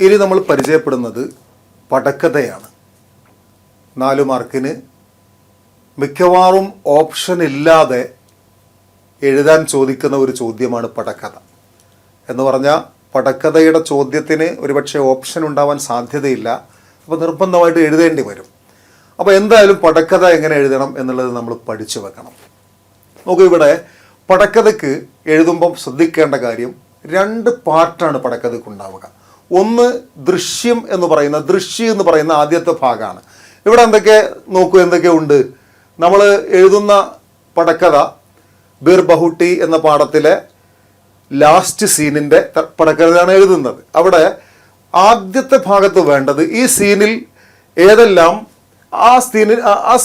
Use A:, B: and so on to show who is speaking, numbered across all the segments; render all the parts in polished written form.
A: ഇനി നമ്മൾ പരിചയപ്പെടുന്നത് പടക്കഥയാണ്. 4 മാർക്കിന് മിക്കവാറും ഓപ്ഷൻ ഇല്ലാതെ എഴുതാൻ ചോദിക്കുന്ന ഒരു ചോദ്യമാണ് പടക്കഥ എന്ന് പറഞ്ഞാൽ, പടക്കഥയുടെ ചോദ്യത്തിന് ഒരുപക്ഷെ ഓപ്ഷൻ ഉണ്ടാവാൻ സാധ്യതയില്ല. അപ്പോൾ നിർബന്ധമായിട്ട് എഴുതേണ്ടി വരും. അപ്പോൾ എന്തായാലും പടക്കഥ എങ്ങനെ എഴുതണം എന്നുള്ളത് നമ്മൾ പഠിച്ചു വെക്കണം. നോക്കൂ, ഇവിടെ പടക്കഥയ്ക്ക് എഴുതുമ്പം ശ്രദ്ധിക്കേണ്ട കാര്യം, 2 പാർട്ടാണ് പടക്കഥയ്ക്ക് ഉണ്ടാവുക. ഒന്ന് ദൃശ്യം എന്ന് പറയുന്ന ആദ്യത്തെ ഭാഗമാണ്. ഇവിടെ നോക്കൂ എന്തൊക്കെ ഉണ്ട്. നമ്മൾ എഴുതുന്ന പടക്കഥ ബീർ ബഹുട്ടി എന്ന പാഠത്തിലെ ലാസ്റ്റ് സീനിൻ്റെ പടക്കഥയാണ് എഴുതുന്നത്. അവിടെ ആദ്യത്തെ ഭാഗത്ത് വേണ്ടത് ഈ സീനിൽ ഏതെല്ലാം ആ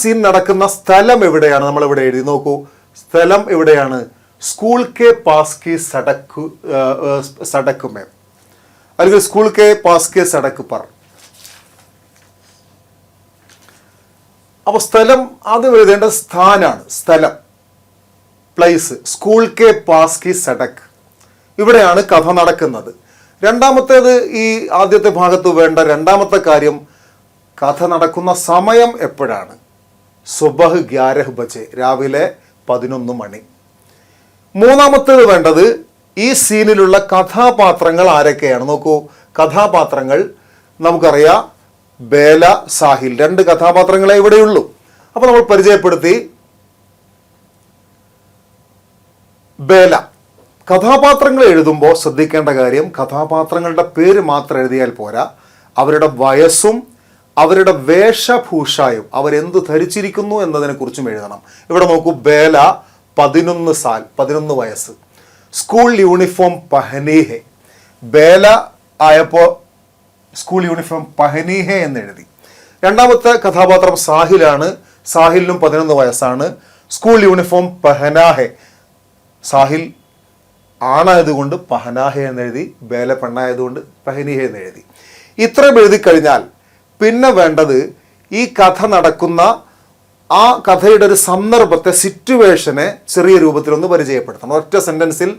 A: സീൻ നടക്കുന്ന സ്ഥലം എവിടെയാണ് നമ്മളിവിടെ എഴുതി. നോക്കൂ, സ്ഥലം എവിടെയാണ്? സ്കൂൾ കെ പാസ് കി സടക്ക് മേ, അല്ലെങ്കിൽ school K pass K Sadak പർ. അപ്പോൾ സ്ഥലം ആദ്യം എഴുതേണ്ട സ്ഥാനാണ്, സ്ഥലം, പ്ലേസ്. സ്കൂൾ കെ പാസ് കി സടക്ക്, ഇവിടെയാണ് കഥ നടക്കുന്നത്. രണ്ടാമത്തേത്, ഈ ആദ്യത്തെ ഭാഗത്ത് വേണ്ട രണ്ടാമത്തെ കാര്യം, കഥ നടക്കുന്ന സമയം എപ്പോഴാണ്? സുബഹ് 11 ബജെ, രാവിലെ 11 മണി. മൂന്നാമത്തേത് വേണ്ടത്, ഈ സീനിലുള്ള കഥാപാത്രങ്ങൾ ആരൊക്കെയാണ്? നോക്കൂ, കഥാപാത്രങ്ങൾ നമുക്കറിയാം, ബേല, സാഹിൽ, 2 കഥാപാത്രങ്ങളെ ഇവിടെയുള്ളൂ. അപ്പോൾ നമ്മൾ പരിചയപ്പെടുത്തി. ബേല, കഥാപാത്രങ്ങൾ എഴുതുമ്പോൾ ശ്രദ്ധിക്കേണ്ട കാര്യം, കഥാപാത്രങ്ങളുടെ പേര് മാത്രം എഴുതിയാൽ പോരാ, അവരുടെ വയസ്സും അവരുടെ വേഷഭൂഷായും അവരെന്ത് ധരിച്ചിരിക്കുന്നു എന്നതിനെക്കുറിച്ചും എഴുതണം. ഇവിടെ നോക്കൂ, ബേല 11 വയസ്സ്. സ്കൂൾ യൂണിഫോം പഹനീഹെ, ബേല ആയപ്പോൾ സ്കൂൾ യൂണിഫോം പഹനീഹെ എന്ന് എഴുതി. രണ്ടാമത്തെ കഥാപാത്രം സാഹിലാണ്, സാഹിലിനും 11 വയസ്സാണ്. സ്കൂൾ യൂണിഫോം പഹനാഹെ, സാഹിൽ ആണായതുകൊണ്ട് പഹനാഹെ എന്നെഴുതി, ബേല പെണ്ണായതുകൊണ്ട് പഹനീഹെ എന്നെഴുതി. ഇത്രയും എഴുതി കഴിഞ്ഞാൽ പിന്നെ വേണ്ടത്, ഈ കഥ നടക്കുന്ന ആ കഥയുടെ ഒരു സന്ദർഭത്തെ, സിറ്റുവേഷനെ ചെറിയ രൂപത്തിലൊന്ന് പരിചയപ്പെടുത്തണം. ഒറ്റ സെന്റൻസിൽ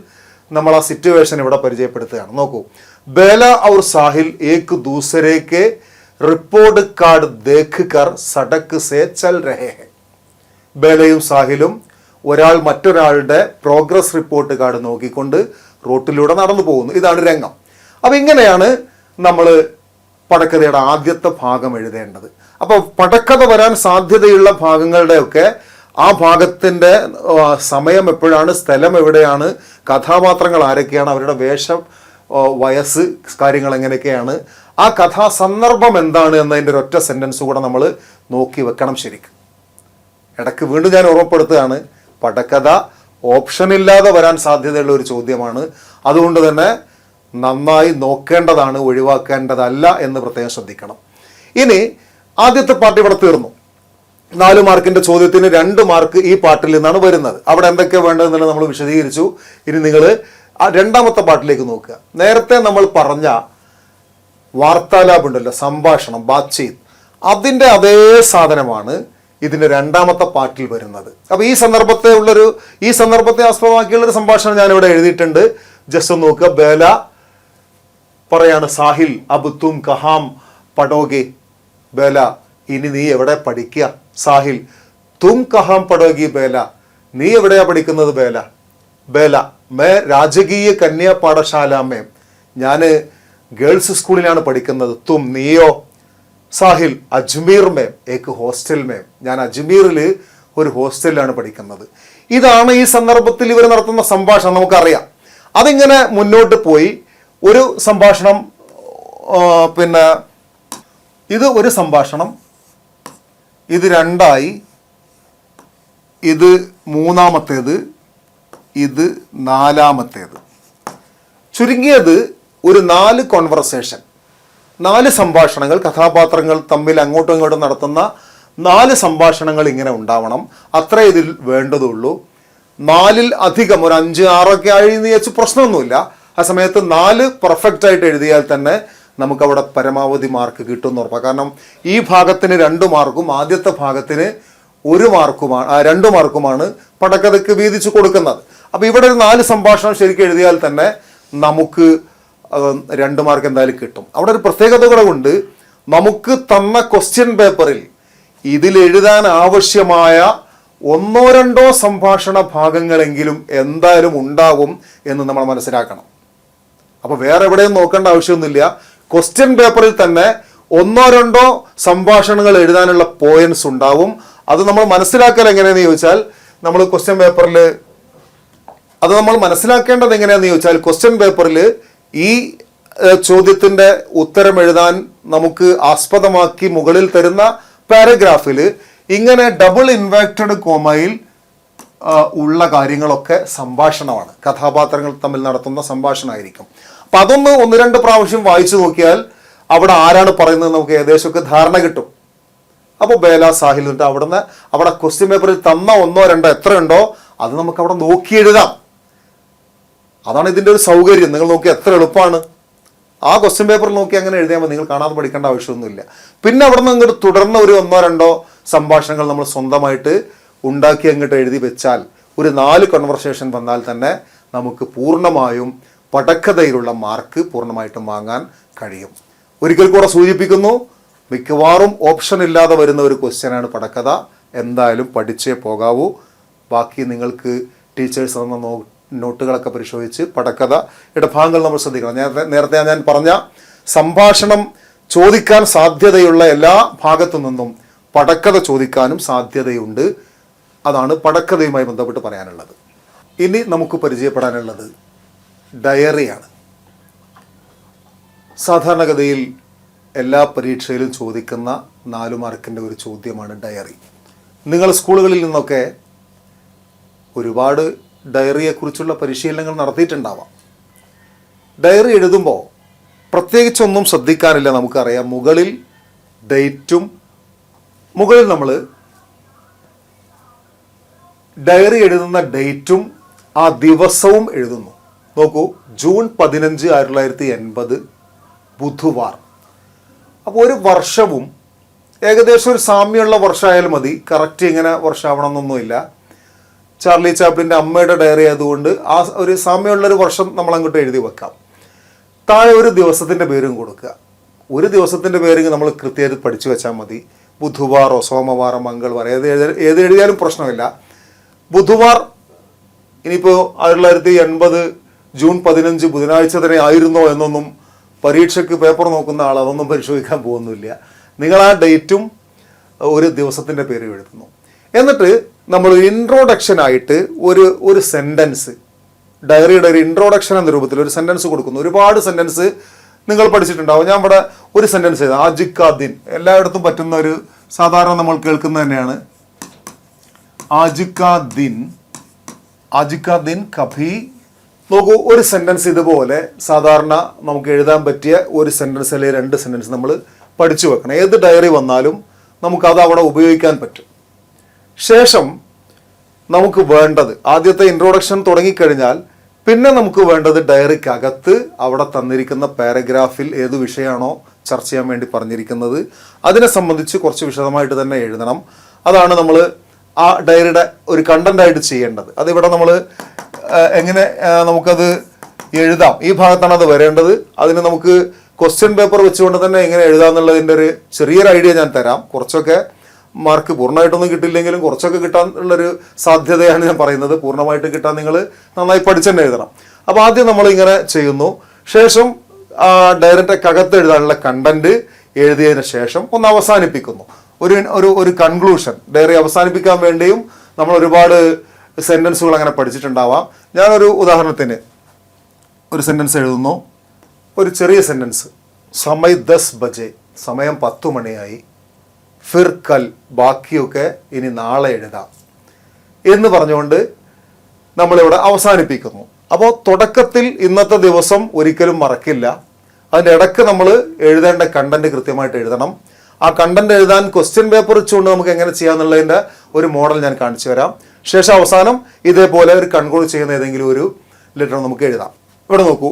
A: നമ്മൾ ആ സിറ്റുവേഷൻ ഇവിടെ പരിചയപ്പെടുത്തുകയാണ്. നോക്കൂ, ബേല ഔർ സാഹിൽ ഏക് ദൂസരേക്ക് റിപ്പോർട്ട് കാർഡ് ദേഖ് കർ സടക്ക് സേ ചൽ രഹേ ഹെ. ബേലയും സാഹിലും ഒരാൾ മറ്റൊരാളുടെ പ്രോഗ്രസ് റിപ്പോർട്ട് കാർഡ് നോക്കിക്കൊണ്ട് റോട്ടിലൂടെ നടന്നു പോകുന്നു. ഇതാണ് രംഗം. അപ്പം ഇങ്ങനെയാണ് നമ്മൾ പടക്കഥയുടെ ആദ്യത്തെ ഭാഗം എഴുതേണ്ടത്. അപ്പോൾ പടക്കഥ വരാൻ സാധ്യതയുള്ള ഭാഗങ്ങളുടെയൊക്കെ ആ ഭാഗത്തിൻ്റെ സമയം എപ്പോഴാണ്, സ്ഥലം എവിടെയാണ്, കഥാപാത്രങ്ങൾ ആരൊക്കെയാണ്, അവരുടെ വേഷം, വയസ്സ്, കാര്യങ്ങൾ എങ്ങനെയൊക്കെയാണ്, ആ കഥാ സന്ദർഭം എന്താണ് എന്നതിൻ്റെ ഒരൊറ്റ സെൻറ്റൻസ് കൂടെ നമ്മൾ നോക്കി വെക്കണം ശരിക്കും. ഇടയ്ക്ക് വീണ്ടും ഞാൻ ഓർമ്മപ്പെടുത്തുകയാണ്, പടക്കഥ ഓപ്ഷൻ ഇല്ലാതെ വരാൻ സാധ്യതയുള്ള ഒരു ചോദ്യമാണ്. അതുകൊണ്ട് തന്നെ നന്നായി നോക്കേണ്ടതാണ്, ഒഴിവാക്കേണ്ടതല്ല എന്ന് പ്രത്യേകം ശ്രദ്ധിക്കണം. ഇനി ആദ്യത്തെ പാർട്ട് ഇവിടെ തീർന്നു. 4 മാർക്കിന്റെ ചോദ്യത്തിന് 2 മാർക്ക് ഈ പാർട്ടിൽ നിന്നാണ് വരുന്നത്. അവിടെ എന്തൊക്കെ വേണ്ടതെന്നുള്ളത് നമ്മൾ വിശദീകരിച്ചു. ഇനി നിങ്ങൾ ആ രണ്ടാമത്തെ പാർട്ടിലേക്ക് നോക്കുക. നേരത്തെ നമ്മൾ പറഞ്ഞ വാർത്താലാപ് ഉണ്ടല്ലോ, സംഭാഷണം, ബാത്ചീത്, അതിൻ്റെ അതേ സാധനമാണ് ഇതിൻ്റെ രണ്ടാമത്തെ പാർട്ടിൽ വരുന്നത്. അപ്പോൾ ഈ സന്ദർഭത്തെ ആസ്പദമാക്കിയുള്ളൊരു സംഭാഷണം ഞാനിവിടെ എഴുതിയിട്ടുണ്ട്. ജസ്റ്റ് ഒന്ന് നോക്കുക. ബേല പറയാണ്, സാഹിൽ അബ് തും കഹാം പഠോഗെ. ബേല, ഇനി നീ എവിടെ പഠിക്കുക? സാഹിൽ, തും കഹാം പഠോഗി ബേല, നീ എവിടെയാ പഠിക്കുന്നത് ബേല? ബേല, മേ രാജകീയ കന്യാ പാഠശാല മേ, ഞാൻ ഗേൾസ് സ്കൂളിലാണ് പഠിക്കുന്നത്. തും, നീയോ? സാഹിൽ, അജ്മീർ മേം ഏക്ക് ഹോസ്റ്റൽ മേം, ഞാൻ അജ്മീറിൽ ഒരു ഹോസ്റ്റലിലാണ് പഠിക്കുന്നത്. ഇതാണ് ഈ സന്ദർഭത്തിൽ ഇവർ നടത്തുന്ന സംഭാഷണം. നമുക്കറിയാം. അതിങ്ങനെ മുന്നോട്ട് പോയി ഒരു സംഭാഷണം, പിന്നെ ഇത് ഒരു സംഭാഷണം, ഇത് 2ആയി, ഇത് 3-ാമത്തേത്, ഇത് 4-ാമത്തേത്. ചുരുങ്ങിയത് ഒരു 4 കോൺവെർസേഷൻ, 4 സംഭാഷണങ്ങൾ, കഥാപാത്രങ്ങൾ തമ്മിൽ അങ്ങോട്ടും ഇങ്ങോട്ടും നടത്തുന്ന 4 സംഭാഷണങ്ങൾ ഇങ്ങനെ ഉണ്ടാവണം. അത്ര ഇതിൽ വേണ്ടതുള്ളൂ. 4-ൽ അധികം ഒരു 5, 6 ആയെന്ന് വെച്ച് പ്രശ്നമൊന്നുമില്ല. ആ സമയത്ത് 4 പെർഫെക്റ്റ് ആയിട്ട് എഴുതിയാൽ തന്നെ നമുക്കവിടെ പരമാവധി മാർക്ക് കിട്ടുമെന്ന് ഉറപ്പാണ്. കാരണം ഈ ഭാഗത്തിന് 2 മാർക്കും ആദ്യത്തെ ഭാഗത്തിന് 1 മാർക്കുമാണ്, 2 മാർക്കുമാണ് പടക്കഥയ്ക്ക് വീതിച്ചു കൊടുക്കുന്നത്. അപ്പോൾ ഇവിടെ ഒരു 4 സംഭാഷണം ശരിക്കും എഴുതിയാൽ തന്നെ നമുക്ക് 2 മാർക്ക് എന്തായാലും കിട്ടും. അവിടെ ഒരു പ്രത്യേകത കൂടെ കൊണ്ട് നമുക്ക് തന്ന ക്വസ്റ്റ്യൻ പേപ്പറിൽ ഇതിലെഴുതാൻ ആവശ്യമായ 1-2 സംഭാഷണ ഭാഗങ്ങളെങ്കിലും എന്തായാലും ഉണ്ടാകും എന്ന് നമ്മൾ മനസ്സിലാക്കണം. അപ്പോൾ വേറെ എവിടെയും നോക്കേണ്ട ആവശ്യമൊന്നുമില്ല. ക്വസ്റ്റ്യൻ പേപ്പറിൽ തന്നെ 1-2 സംഭാഷണങ്ങൾ എഴുതാനുള്ള പോയിന്റ്സ് ഉണ്ടാവും. അത് നമ്മൾ മനസ്സിലാക്കൽ എങ്ങനെയാണെന്ന് ചോദിച്ചാൽ നമ്മൾ ക്വസ്റ്റ്യൻ പേപ്പറിൽ മനസ്സിലാക്കേണ്ടത് എങ്ങനെയാണെന്ന് ചോദിച്ചാൽ ക്വസ്റ്റ്യൻ പേപ്പറിൽ ഈ ചോദ്യത്തിൻ്റെ ഉത്തരം എഴുതാൻ നമുക്ക് ആസ്പദമാക്കി മുകളിൽ തരുന്ന പാരഗ്രാഫിൽ ഇങ്ങനെ ഡബിൾ ഇൻവേർട്ടഡ് കോമയിൽ ഉള്ള കാര്യങ്ങളൊക്കെ സംഭാഷണമാണ്. കഥാപാത്രങ്ങൾ തമ്മിൽ നടത്തുന്ന സംഭാഷണമായിരിക്കും. അപ്പം അതൊന്ന് 1-2 പ്രാവശ്യം വായിച്ചു നോക്കിയാൽ അവിടെ ആരാണ് പറയുന്നത് നമുക്ക് ഏകദേശമൊക്കെ ധാരണ കിട്ടും. അപ്പോൾ ബേല സാഹിൽ എന്നിട്ട് അവിടെ ക്വസ്റ്റ്യൻ പേപ്പറിൽ തന്ന 1-2 എത്രയുണ്ടോ അത് നമുക്ക് അവിടെ നോക്കി എഴുതാം. അതാണ് ഇതിൻ്റെ ഒരു സൗകര്യം. നിങ്ങൾ നോക്കി എത്ര എളുപ്പമാണ്. ആ ക്വസ്റ്റ്യൻ പേപ്പറിൽ നോക്കി അങ്ങനെ എഴുതിയാൽ മതി. നിങ്ങൾ കാണാതെ പഠിക്കേണ്ട ആവശ്യമൊന്നുമില്ല. പിന്നെ അവിടെ നിന്ന് അങ്ങോട്ട് തുടർന്ന് ഒരു 1-2 സംഭാഷണങ്ങൾ നമ്മൾ സ്വന്തമായിട്ട് ഉണ്ടാക്കി അങ്ങോട്ട് എഴുതി വെച്ചാൽ ഒരു 4 കൺവെർസേഷൻ വന്നാൽ തന്നെ നമുക്ക് പൂർണ്ണമായും പടക്കഥയിലുള്ള മാർക്ക് പൂർണ്ണമായിട്ടും വാങ്ങാൻ കഴിയും. ഒരിക്കൽ കൂടെ സൂചിപ്പിക്കുന്നു, മിക്കവാറും ഓപ്ഷൻ ഇല്ലാതെ വരുന്ന ഒരു ക്വസ്റ്റ്യനാണ് പടക്കഥ. എന്തായാലും പഠിച്ചേ പോകാവൂ. ബാക്കി നിങ്ങൾക്ക് ടീച്ചേഴ്സ് തന്ന നോട്ടുകളൊക്കെ പരിശോധിച്ച് പടക്കഥയുടെ ഭാഗങ്ങൾ നമ്മൾ ശ്രദ്ധിക്കണം. നേരത്തെ ഞാൻ പറഞ്ഞ സംഭാഷണം ചോദിക്കാൻ സാധ്യതയുള്ള എല്ലാ ഭാഗത്തു നിന്നും പടക്കഥ ചോദിക്കാനും സാധ്യതയുണ്ട്. അതാണ് പടക്കഥയുമായി ബന്ധപ്പെട്ട് പറയാനുള്ളത്. ഇനി നമുക്ക് പരിചയപ്പെടാനുള്ളത് ഡയറിയാണ്. സാധാരണഗതിയിൽ എല്ലാ പരീക്ഷയിലും ചോദിക്കുന്ന 4 മാർക്കിൻ്റെ ഒരു ചോദ്യമാണ് ഡയറി. നിങ്ങൾ സ്കൂളുകളിൽ നിന്നൊക്കെ ഒരുപാട് ഡയറിയെക്കുറിച്ചുള്ള പരിശീലനങ്ങൾ നടത്തിയിട്ടുണ്ടാവാം. ഡയറി എഴുതുമ്പോൾ പ്രത്യേകിച്ചൊന്നും ശ്രദ്ധിക്കാനില്ല. നമുക്കറിയാം, മുകളിൽ നമ്മൾ ഡയറി എഴുതുന്ന ഡേറ്റും ആ ദിവസവും എഴുതുന്നു. നോക്കൂ, ജൂൺ 15, 1980 ബുധവാർ. അപ്പോൾ ഒരു വർഷവും ഏകദേശം ഒരു സാമ്യമുള്ള വർഷമായാലും മതി. കറക്റ്റ് ഇങ്ങനെ വർഷമാവണമെന്നൊന്നുമില്ല. ചാർലി ചാപ്ലിൻ്റെ അമ്മയുടെ ഡയറി ആയതുകൊണ്ട് ആ ഒരു സാമ്യമുള്ളൊരു വർഷം നമ്മൾ അങ്ങോട്ട് എഴുതി വെക്കാം. താഴെ ഒരു ദിവസത്തിൻ്റെ പേരും കൊടുക്കുക. ഒരു ദിവസത്തിൻ്റെ പേര് നമ്മൾ കൃത്യമായിട്ട് പഠിച്ചു വെച്ചാൽ മതി. ബുധവാറോ സോമവാരം മംഗൾവാരം ഏത് എഴുതിയാലും പ്രശ്നമില്ല. ബുധവാർ ഇനിയിപ്പോൾ 1980 ജൂൺ 15 ബുധനാഴ്ച തന്നെ ആയിരുന്നോ എന്നൊന്നും പരീക്ഷയ്ക്ക് പേപ്പർ നോക്കുന്ന ആൾ അതൊന്നും പരിശോധിക്കാൻ പോകുന്നില്ല. നിങ്ങൾ ആ ഡേറ്റും ഒരു ദിവസത്തിൻ്റെ പേരും എഴുതുന്നു. എന്നിട്ട് നമ്മൾ ഇൻട്രോഡക്ഷനായിട്ട് ഒരു സെൻറ്റൻസ്, ഡയറിയുടെ ഒരു ഇൻട്രോഡക്ഷൻ എന്ന രൂപത്തിൽ ഒരു സെൻറ്റൻസ് കൊടുക്കുന്നു. ഒരുപാട് സെൻറ്റൻസ് നിങ്ങൾ പഠിച്ചിട്ടുണ്ടാവും. ഞാൻ ഇവിടെ ഒരു സെൻറ്റൻസ് ചെയ്തു. ആജിക്കാദിൻ എല്ലായിടത്തും പറ്റുന്ന ഒരു സാധാരണ നമ്മൾ കേൾക്കുന്നത് തന്നെയാണ്. ആജിക്കാദിൻ കഭി. നോക്കൂ, ഒരു സെൻറ്റൻസ് ഇതുപോലെ സാധാരണ നമുക്ക് എഴുതാൻ പറ്റിയ ഒരു സെൻറ്റൻസ് അല്ലെങ്കിൽ 2 സെൻറ്റൻസ് നമ്മൾ പഠിച്ചു വെക്കണം. ഏത് ഡയറി വന്നാലും നമുക്കത് അവിടെ ഉപയോഗിക്കാൻ പറ്റും. ശേഷം നമുക്ക് വേണ്ടത് ആദ്യത്തെ ഇൻട്രോഡക്ഷൻ തുടങ്ങിക്കഴിഞ്ഞാൽ പിന്നെ നമുക്ക് വേണ്ടത് ഡയറിക്കകത്ത് അവിടെ തന്നിരിക്കുന്ന പാരഗ്രാഫിൽ ഏത് വിഷയമാണോ ചർച്ച ചെയ്യാൻ വേണ്ടി പറഞ്ഞിരിക്കുന്നത് അതിനെ സംബന്ധിച്ച് കുറച്ച് വിശദമായിട്ട് തന്നെ എഴുതണം. അതാണ് നമ്മൾ ആ ഡയറിയുടെ ഒരു കണ്ടൻ്റായിട്ട് ചെയ്യേണ്ടത്. അതിവിടെ നമ്മൾ എങ്ങനെ നമുക്കത് എഴുതാം, ഈ ഭാഗത്താണ് അത് വരേണ്ടത്. അതിന് നമുക്ക് ക്വസ്റ്റ്യൻ പേപ്പർ വെച്ചുകൊണ്ട് തന്നെ എങ്ങനെ എഴുതാമെന്നുള്ളതിൻ്റെ ഒരു ചെറിയൊരു ഐഡിയ ഞാൻ തരാം. കുറച്ചൊക്കെ മാർക്ക് പൂർണ്ണമായിട്ടൊന്നും കിട്ടില്ലെങ്കിലും കുറച്ചൊക്കെ കിട്ടാനുള്ളൊരു സാധ്യതയാണ് ഞാൻ പറയുന്നത്. പൂർണ്ണമായിട്ട് കിട്ടാൻ നിങ്ങൾ നന്നായി പഠിച്ചു തന്നെ എഴുതണം. അപ്പോൾ ആദ്യം നമ്മൾ ഇങ്ങനെ ചെയ്യുന്നു. ശേഷം ഡയറിക്കകത്ത് എഴുതാനുള്ള കണ്ടന്റ് എഴുതിയതിന് ശേഷം ഒന്ന് അവസാനിപ്പിക്കുന്നു. ഒരു കൺക്ലൂഷൻ ഡയറി അവസാനിപ്പിക്കാൻ വേണ്ടിയും നമ്മൾ ഒരുപാട് സെൻറ്റൻസുകൾ അങ്ങനെ പഠിച്ചിട്ടുണ്ടാവാം. ഞാനൊരു ഉദാഹരണത്തിന് ഒരു സെൻറ്റൻസ് എഴുതുന്നു. ഒരു ചെറിയ സെൻറ്റൻസ്, സമയ് 10 ബജെ, സമയം 10 മണിയായി, ഫിർ കൽ, ബാക്കിയൊക്കെ ഇനി നാളെ എഴുതാം എന്ന് പറഞ്ഞുകൊണ്ട് നമ്മളിവിടെ അവസാനിപ്പിക്കുന്നു. അപ്പോൾ തുടക്കത്തിൽ ഇന്നത്തെ ദിവസം ഒരിക്കലും മറക്കില്ല. അതിൻ്റെ ഇടയ്ക്ക് നമ്മൾ എഴുതേണ്ട കണ്ടന്റ് കൃത്യമായിട്ട് എഴുതണം. ആ കണ്ടന്റ് എഴുതാൻ ക്വസ്റ്റ്യൻ പേപ്പർ വെച്ചുകൊണ്ട് നമുക്ക് എങ്ങനെ ചെയ്യാന്നുള്ളതിൻ്റെ ഒരു മോഡൽ ഞാൻ കാണിച്ചു തരാം. ശേഷം അവസാനം ഇതേപോലെ ഒരു കൺക്ലൂഡ് ചെയ്യുന്ന ഏതെങ്കിലും ഒരു ലെറ്റർ നമുക്ക് എഴുതാം. ഇവിടെ നോക്കൂ,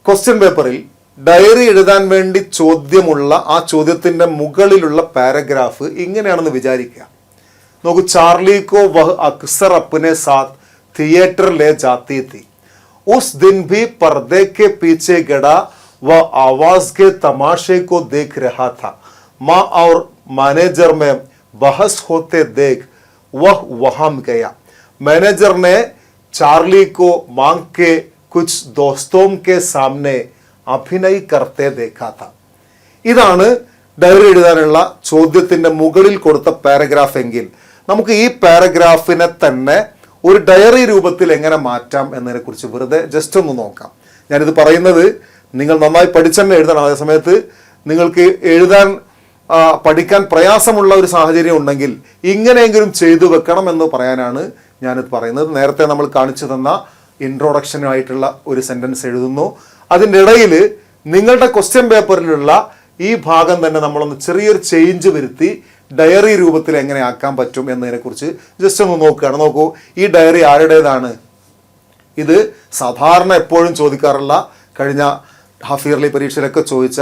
A: ക്വസ്റ്റ്യൻ പേപ്പറിൽ ഡയറി എഴുതാൻ വേണ്ടി ചോദ്യമുള്ള ആ ചോദ്യത്തിൻ്റെ മുകളിലുള്ള പാരഗ്രാഫ് ഇങ്ങനെയാണെന്ന് വിചാരിക്കുക. നോക്കൂ, ചാർലി കോ വഹ് അക്സർ അപ്നെ സാത്ത് തിയേറ്റർ ലേ ജാത്തി തി. उस दिन भी पर्दे के पीछे गड़ा वह आवाज के तमाशे को देख रहा था। माँ और मैनेजर में बहस होते देख वह वहां गया। मैनेजर ने चार्ली को मांग के कुछ दोस्तों के सामने അഭിനയ് करते देखा था. ഇതാണ് ഡയറി എഴുതാനുള്ള ചോദ്യത്തിന്റെ മുകളിൽ കൊടുത്ത പാരഗ്രാഫ് എങ്കിൽ നമുക്ക് ഈ പാരഗ്രാഫിനെ തന്നെ ഒരു ഡയറി രൂപത്തിൽ എങ്ങനെ മാറ്റാം എന്നതിനെ കുറിച്ച് വെറുതെ ജസ്റ്റ് ഒന്ന് നോക്കാം. ഞാനിത് പറയുന്നത് നിങ്ങൾ നന്നായി പഠിച്ചെന്നെ എഴുതണം. അതേസമയത്ത് നിങ്ങൾക്ക് എഴുതാൻ പഠിക്കാൻ പ്രയാസമുള്ള ഒരു സാഹചര്യം ഉണ്ടെങ്കിൽ ഇങ്ങനെയെങ്കിലും ചെയ്തു വെക്കണം എന്ന് പറയാനാണ് ഞാനിത് പറയുന്നത്. നേരത്തെ നമ്മൾ കാണിച്ചു തന്ന ഇൻട്രൊഡക്ഷനായിട്ടുള്ള ഒരു സെന്റൻസ് എഴുതുന്നു. അതിൻ്റെ ഇടയിൽ നിങ്ങളുടെ ക്വസ്റ്റ്യൻ പേപ്പറിലുള്ള ഈ ഭാഗം തന്നെ നമ്മളൊന്ന് ചെറിയൊരു ചേഞ്ച് വരുത്തി ഡയറി രൂപത്തിൽ എങ്ങനെ ആക്കാൻ പറ്റും എന്നതിനെക്കുറിച്ച് ജസ്റ്റ് ഒന്ന് നോക്കുകയാണ്. നോക്കൂ, ഈ ഡയറി ആരുടേതാണ്? ഇത് സാധാരണ എപ്പോഴും ചോദിക്കാറുള്ള, കഴിഞ്ഞ ഹാഫ് ഇയർലി പരീക്ഷയിലൊക്കെ ചോദിച്ച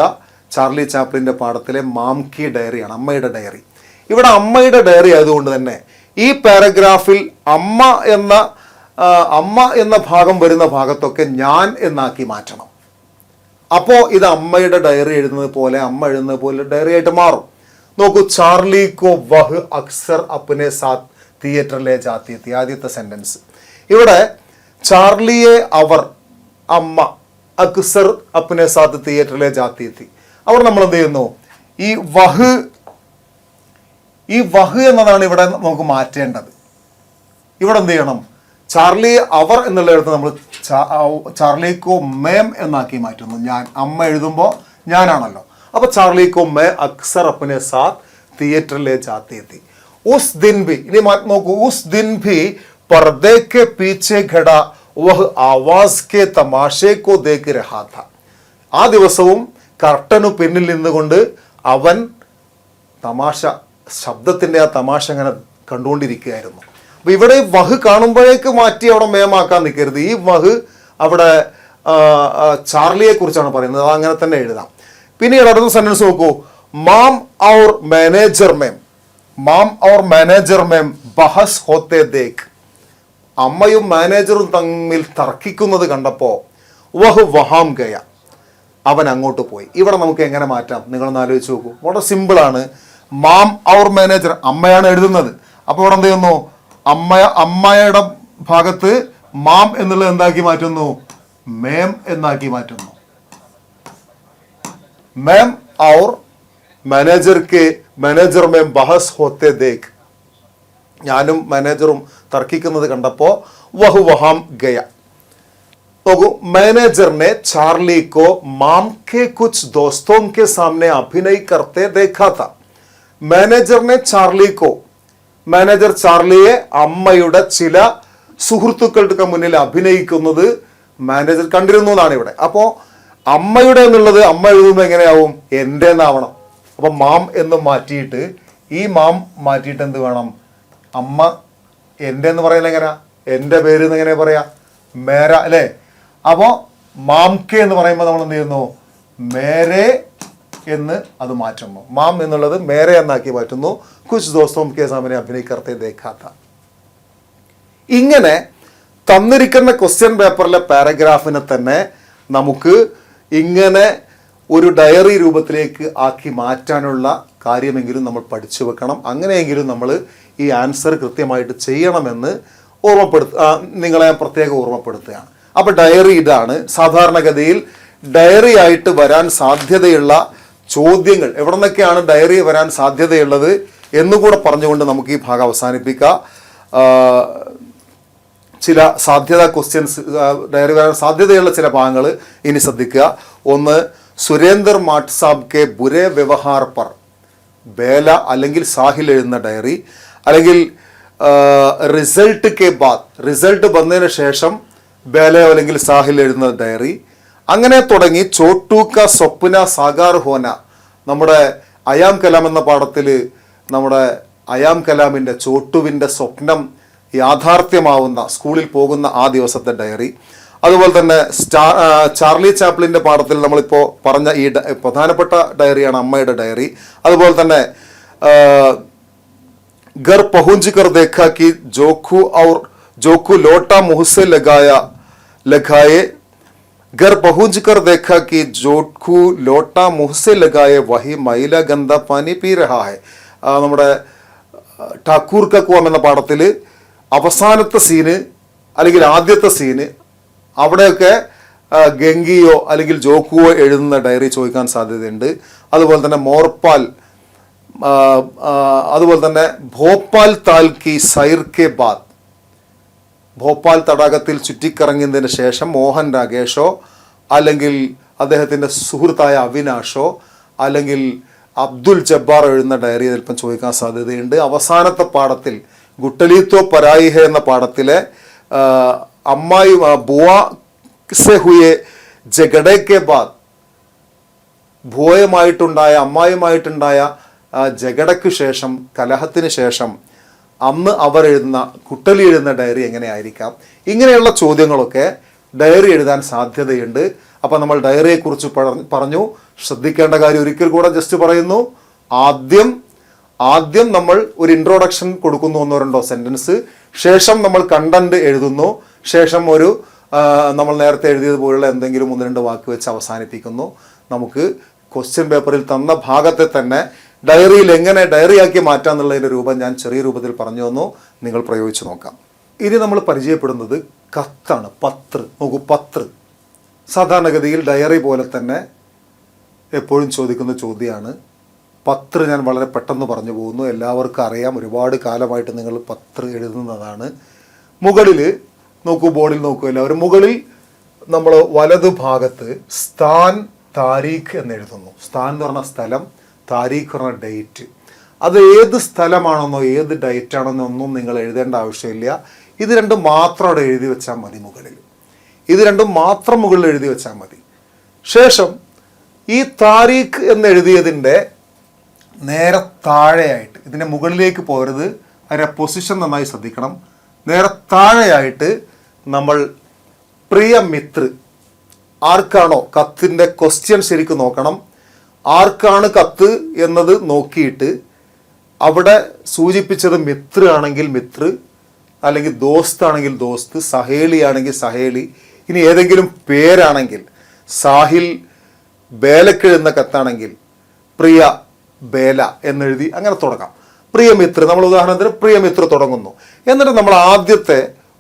A: ചാർലി ചാപ്ലിൻ്റെ പാഠത്തിലെ മാം കി ഡയറിയാണ്, അമ്മയുടെ ഡയറി. ഇവിടെ അമ്മയുടെ ഡയറി ആയതുകൊണ്ട് തന്നെ ഈ പാരഗ്രാഫിൽ അമ്മ എന്ന ഭാഗം വരുന്ന ഭാഗത്തൊക്കെ ഞാൻ എന്നാക്കി മാറ്റണം. അപ്പോൾ ഇത് അമ്മയുടെ ഡയറി എഴുതുന്നത് പോലെ, അമ്മ എഴുതുന്നത് പോലെ ഡയറി ആയിട്ട് മാറും. നോക്കൂ, ചാർലി കോ വഹ് അക്സർ അപ്നെ സാത്ത് തിയേറ്ററിലെ ജാത്തി തി. ആദ്യത്തെ സെന്റൻസ് ഇവിടെ ചാർലിയെ അവർ, അമ്മ, അക്സർ അപ്നെ സാത്ത് തിയേറ്ററിലെ ജാത്തി തി. അവിടെ നമ്മൾ എന്ത് ചെയ്യുന്നു? ഈ വഹ് എന്നതാണ് ഇവിടെ നമുക്ക് മാറ്റേണ്ടത്. ഇവിടെ എന്ത് ചെയ്യണം? ചാർലി അവർ എന്നുള്ള എഴുത്ത് നമ്മൾ ചാർലിക്കോ മേം എന്നാക്കി മാറ്റുന്നു. ഞാൻ, അമ്മ എഴുതുമ്പോൾ ഞാനാണല്ലോ. അപ്പൊ ചാർലിക്കോ മേ അക്സർ അപ്നെ സാത്ത് തിയേറ്ററിലെ ജാത്തി തി. ഉസ് ദിൻ ഭി, ഇനി നോക്കൂ, ഉസ് ദിൻ ഭി पर्दे के पीछे खड़ा वह आवाज के तमाशे को देख रहा था. ആ ദിവസവും കർട്ടനു പിന്നിൽ നിന്നുകൊണ്ട് അവൻ തമാശ, ശബ്ദത്തിന്റെ ആ തമാശ അങ്ങനെ കണ്ടുകൊണ്ടിരിക്കുകയായിരുന്നു. അപ്പൊ ഇവിടെ വഹ് കാണുമ്പോഴേക്ക് മാറ്റി അവിടെ മേമാക്കാൻ നിൽക്കരുത്. ഈ വഹ് അവിടെ ചാർലിയെ കുറിച്ചാണ് പറയുന്നത്, അത് അങ്ങനെ തന്നെ എഴുതാം. പിന്നീട് അടുത്ത സെന്റൻസ് നോക്കൂ, മാം ഔർ മാനേജർ മേം ബഹസ് ഹോത്തെ ദേഖ്. അമ്മയും മാനേജറും തമ്മിൽ തർക്കിക്കുന്നത് കണ്ടപ്പോ വഹ് വഹാം ഗയ, അവൻ അങ്ങോട്ട് പോയി. ഇവിടെ നമുക്ക് എങ്ങനെ മാറ്റാം? നിങ്ങളൊന്ന് ആലോചിച്ച് നോക്കൂ. വളരെ സിമ്പിളാണ്. മാം ഔർ മാനേജർ, അമ്മയാണ് എഴുതുന്നത്. അപ്പോൾ ഇവിടെ എന്ത് ചെയ്യുന്നു? അമ്മയുടെ ഭാഗത്ത് മാം എന്നുള്ളത് എന്താക്കി മാറ്റുന്നു? മേം എന്നാക്കി മാറ്റുന്നു. മേം ഔർ മാനേജർ മേം ബഹസ് ഹോത്തെ ദേഖ്. ഞാനും മാനേജറും തർക്കിക്കുന്നത് കണ്ടപ്പോ വഹു വഹാം ഗയ. നോക്കൂ, मैनेजर ने चार्ली को माम के कुछ दोस्तों के सामने अभिनय करते देखा था. മാനേജർ ചാർലിയെ അമ്മയുടെ ചില സുഹൃത്തുക്കൾക്ക് മുന്നിൽ അഭിനയിക്കുന്നത് മാനേജർ കണ്ടിരുന്നു എന്നാണ് ഇവിടെ. അപ്പോൾ അമ്മയുടെ എന്നുള്ളത് അമ്മ എഴുതുമ്പോൾ എങ്ങനെയാവും? എൻ്റെ എന്നാവണം. അപ്പൊ മാം എന്ന് മാറ്റിയിട്ട്, ഈ മാം മാറ്റിയിട്ട് എന്ത് വേണം? അമ്മ എൻ്റെ എന്ന് പറയുന്നത് എങ്ങനെയാ? എൻ്റെ പേര് എന്ന് എങ്ങനെ പറയാ? മേര അല്ലേ? അപ്പോൾ മാംകെ എന്ന് പറയുമ്പോൾ നമ്മൾ എന്ത് ചെയ്യുന്നു? മേരെ എന്ന് അത് മാറ്റുന്നു. മാം എന്നുള്ളത് മേരെ എന്നാക്കി മാറ്റുന്നു. കുച്ച് ദോസ്തോം കെ സാമനെ അഭിനയ് കർത്തെ ദേഖാത്ത. ഇങ്ങനെ തന്നിരിക്കുന്ന ക്വസ്റ്റ്യൻ പേപ്പറിലെ പാരഗ്രാഫിനെ തന്നെ നമുക്ക് ഇങ്ങനെ ഒരു ഡയറി രൂപത്തിലേക്ക് ആക്കി മാറ്റാനുള്ള കാര്യമെങ്കിലും നമ്മൾ പഠിച്ചു വെക്കണം. അങ്ങനെയെങ്കിലും നമ്മൾ ഈ ആൻസർ കൃത്യമായിട്ട് ചെയ്യണമെന്ന് നിങ്ങളെ പ്രത്യേകം ഓർമ്മപ്പെടുത്തുകയാണ്. അപ്പൊ ഡയറി ഇതാണ്. സാധാരണഗതിയിൽ ഡയറി ആയിട്ട് വരാൻ സാധ്യതയുള്ള ചോദ്യങ്ങൾ, എവിടെ നിന്നൊക്കെയാണ് ഡയറി വരാൻ സാധ്യതയുള്ളത് എന്നുകൂടെ പറഞ്ഞുകൊണ്ട് നമുക്ക് ഈ ഭാഗം അവസാനിപ്പിക്കാം. ചില സാധ്യതാ ക്വസ്റ്റ്യൻസ്, ഡയറി വരാൻ സാധ്യതയുള്ള ചില ഭാഗങ്ങൾ ഇനി ശ്രദ്ധിക്കുക. ഒന്ന്, സുരേന്ദർ മാട്ട് സാബ് കെ ബുരേ വ്യവഹാർ പർ ബേല അല്ലെങ്കിൽ സാഹിൽ എഴുതുന്ന ഡയറി, അല്ലെങ്കിൽ റിസൾട്ട് കെ ബാദ്, റിസൾട്ട് വന്നതിന് ശേഷം ബേലയോ അല്ലെങ്കിൽ സാഹിൽ എഴുതുന്ന ഡയറി. അങ്ങനെ തുടങ്ങി ചോട്ടു ക സ്വപ്ന സാഗാർ ഹോന, നമ്മുടെ അയാം കലാം എന്ന പാഠത്തിൽ നമ്മുടെ അയാം കലാമിൻ്റെ ചോട്ടുവിൻ്റെ സ്വപ്നം യാഥാർത്ഥ്യമാവുന്ന, സ്കൂളിൽ പോകുന്ന ആ ദിവസത്തെ ഡയറി. അതുപോലെ തന്നെ ചാർലി ചാപ്ലിൻ്റെ പാഠത്തിൽ നമ്മളിപ്പോൾ പറഞ്ഞ ഈ പ്രധാനപ്പെട്ട ഡയറിയാണ് അമ്മയുടെ ഡയറി. അതുപോലെ തന്നെ घर पहुंच कर देखा कि जोखू लौटा मुँह से लगाया लगाए, घर पहुंच कर देखा कि जोटकू लोटा मुंह से लगाए वही मैला गंदा पानी पी रहा है. നമ്മുടെ ഠാക്കൂർ കക്കുവം എന്ന പാഠത്തിൽ അവസാനത്തെ സീന് അല്ലെങ്കിൽ ആദ്യത്തെ സീന് അവിടെയൊക്കെ ഗംഗിയോ അല്ലെങ്കിൽ ജോക്കുവോ എഴുതുന്ന ഡയറി ചോദിക്കാൻ സാധ്യതയുണ്ട്. അതുപോലെ തന്നെ മോർപാൽ, അതുപോലെ തന്നെ ഭോപ്പാൽ താൽ കി സൈർ കെ ബാദ്, ഭോപ്പാൽ തടാകത്തിൽ ചുറ്റിക്കറങ്ങിയതിന് ശേഷം മോഹൻ രാകേഷോ അല്ലെങ്കിൽ അദ്ദേഹത്തിൻ്റെ സുഹൃത്തായ അവിനാഷോ അല്ലെങ്കിൽ അബ്ദുൽ ജബ്ബാർ എഴുതുന്ന ഡയറി ചിലപ്പം ചോദിക്കാൻ സാധ്യതയുണ്ട്. അവസാനത്തെ പാഠത്തിൽ ഗുട്ടലീത്തോ പരായിഹ എന്ന പാഠത്തിലെ അമ്മായി ബുവാ സെ ഹുയെ ജഗഡെ കെ ബാദ്, അമ്മായുമായിട്ടുണ്ടായ ജഗടയ്ക്ക് ശേഷം, കലഹത്തിന് ശേഷം അന്ന് അവർ എഴുതുന്ന, കുട്ടലി എഴുതുന്ന ഡയറി എങ്ങനെയായിരിക്കാം? ഇങ്ങനെയുള്ള ചോദ്യങ്ങളൊക്കെ ഡയറി എഴുതാൻ സാധ്യതയുണ്ട്. അപ്പം നമ്മൾ ഡയറിയെക്കുറിച്ച് പറഞ്ഞു. ശ്രദ്ധിക്കേണ്ട കാര്യം ഒരിക്കൽ കൂടെ ജസ്റ്റ് പറയുന്നു. ആദ്യം നമ്മൾ ഒരു ഇൻട്രോഡക്ഷൻ കൊടുക്കുന്നു, 1-2 സെൻറ്റൻസ്. ശേഷം നമ്മൾ കണ്ടന്റ് എഴുതുന്നു. ശേഷം ഒരു നമ്മൾ നേരത്തെ എഴുതിയതുപോലുള്ള എന്തെങ്കിലും 1-2 വാക്ക് വെച്ച് അവസാനിപ്പിക്കുന്നു. നമുക്ക് ക്വസ്റ്റ്യൻ പേപ്പറിൽ തന്ന ഭാഗത്തെ തന്നെ ഡയറിയിൽ എങ്ങനെ ഡയറിയാക്കി മാറ്റാമെന്നുള്ളതിൻ്റെ രൂപം ഞാൻ ചെറിയ രൂപത്തിൽ പറഞ്ഞു തന്നു. നിങ്ങൾ പ്രയോഗിച്ച് നോക്കാം. ഇനി നമ്മൾ പരിചയപ്പെടുന്നത് കത്താണ്. നോക്കൂ, പത്ര സാധാരണഗതിയിൽ ഡയറി പോലെ തന്നെ എപ്പോഴും ചോദിക്കുന്ന ചോദ്യമാണ്. പത്ര ഞാൻ വളരെ പെട്ടെന്ന് പറഞ്ഞു പോകുന്നു. എല്ലാവർക്കും അറിയാം, ഒരുപാട് കാലമായിട്ട് നിങ്ങൾ പത്ര എഴുതുന്നതാണ്. മുകളിൽ നോക്കൂ, ബോർഡിൽ നോക്കൂ എല്ലാവരും. മുകളിൽ നമ്മൾ വലതു ഭാഗത്ത് സ്ഥാൻ താരീഖ് എന്ന് എഴുതുന്നു. സ്ഥാൻ എന്ന് പറഞ്ഞ സ്ഥലം, താരീഖ് പറഞ്ഞ ഡേറ്റ്. അത് ഏത് സ്ഥലമാണെന്നോ ഏത് ഡേറ്റ് ആണെന്നോ ഒന്നും നിങ്ങൾ എഴുതേണ്ട ആവശ്യമില്ല. ഇത് രണ്ടും മാത്രം അവിടെ എഴുതി വെച്ചാൽ മതി. ഇത് രണ്ടും മാത്രം മുകളിൽ എഴുതി വെച്ചാൽ മതി. ശേഷം ഈ താരീഖ് എന്ന് എഴുതിയതിൻ്റെ നേരെ താഴെയായിട്ട്, ഇതിൻ്റെ മുകളിലേക്ക് പോകരുത്, അതിൻ്റെ പൊസിഷൻ നന്നായി ശ്രദ്ധിക്കണം. നേരെ താഴെയായിട്ട് നമ്മൾ പ്രിയ മിത്ര, ആർക്കാണോ കത്തിൻ്റെ ക്വസ്റ്റ്യൻ ശരിക്കും നോക്കണം. ആർക്കാണ് കത്ത് എന്നത് നോക്കിയിട്ട് അവിടെ സൂചിപ്പിച്ചത് മിത്ര ആണെങ്കിൽ മിത്ര, അല്ലെങ്കിൽ ദോസ്ത് ആണെങ്കിൽ ദോസ്ത്, സഹേലി ആണെങ്കിൽ സഹേലി. ഇനി ഏതെങ്കിലും പേരാണെങ്കിൽ സാഹിൽ ബേലക്കെഴുതുന്ന കത്താണെങ്കിൽ പ്രിയ ബേല എന്നെഴുതി അങ്ങനെ തുടങ്ങാം. പ്രിയമിത്ര, നമ്മൾ ഉദാഹരണത്തിന് പ്രിയമിത്ര തുടങ്ങുന്നു. എന്നിട്ട് നമ്മൾ ആദ്യത്തെ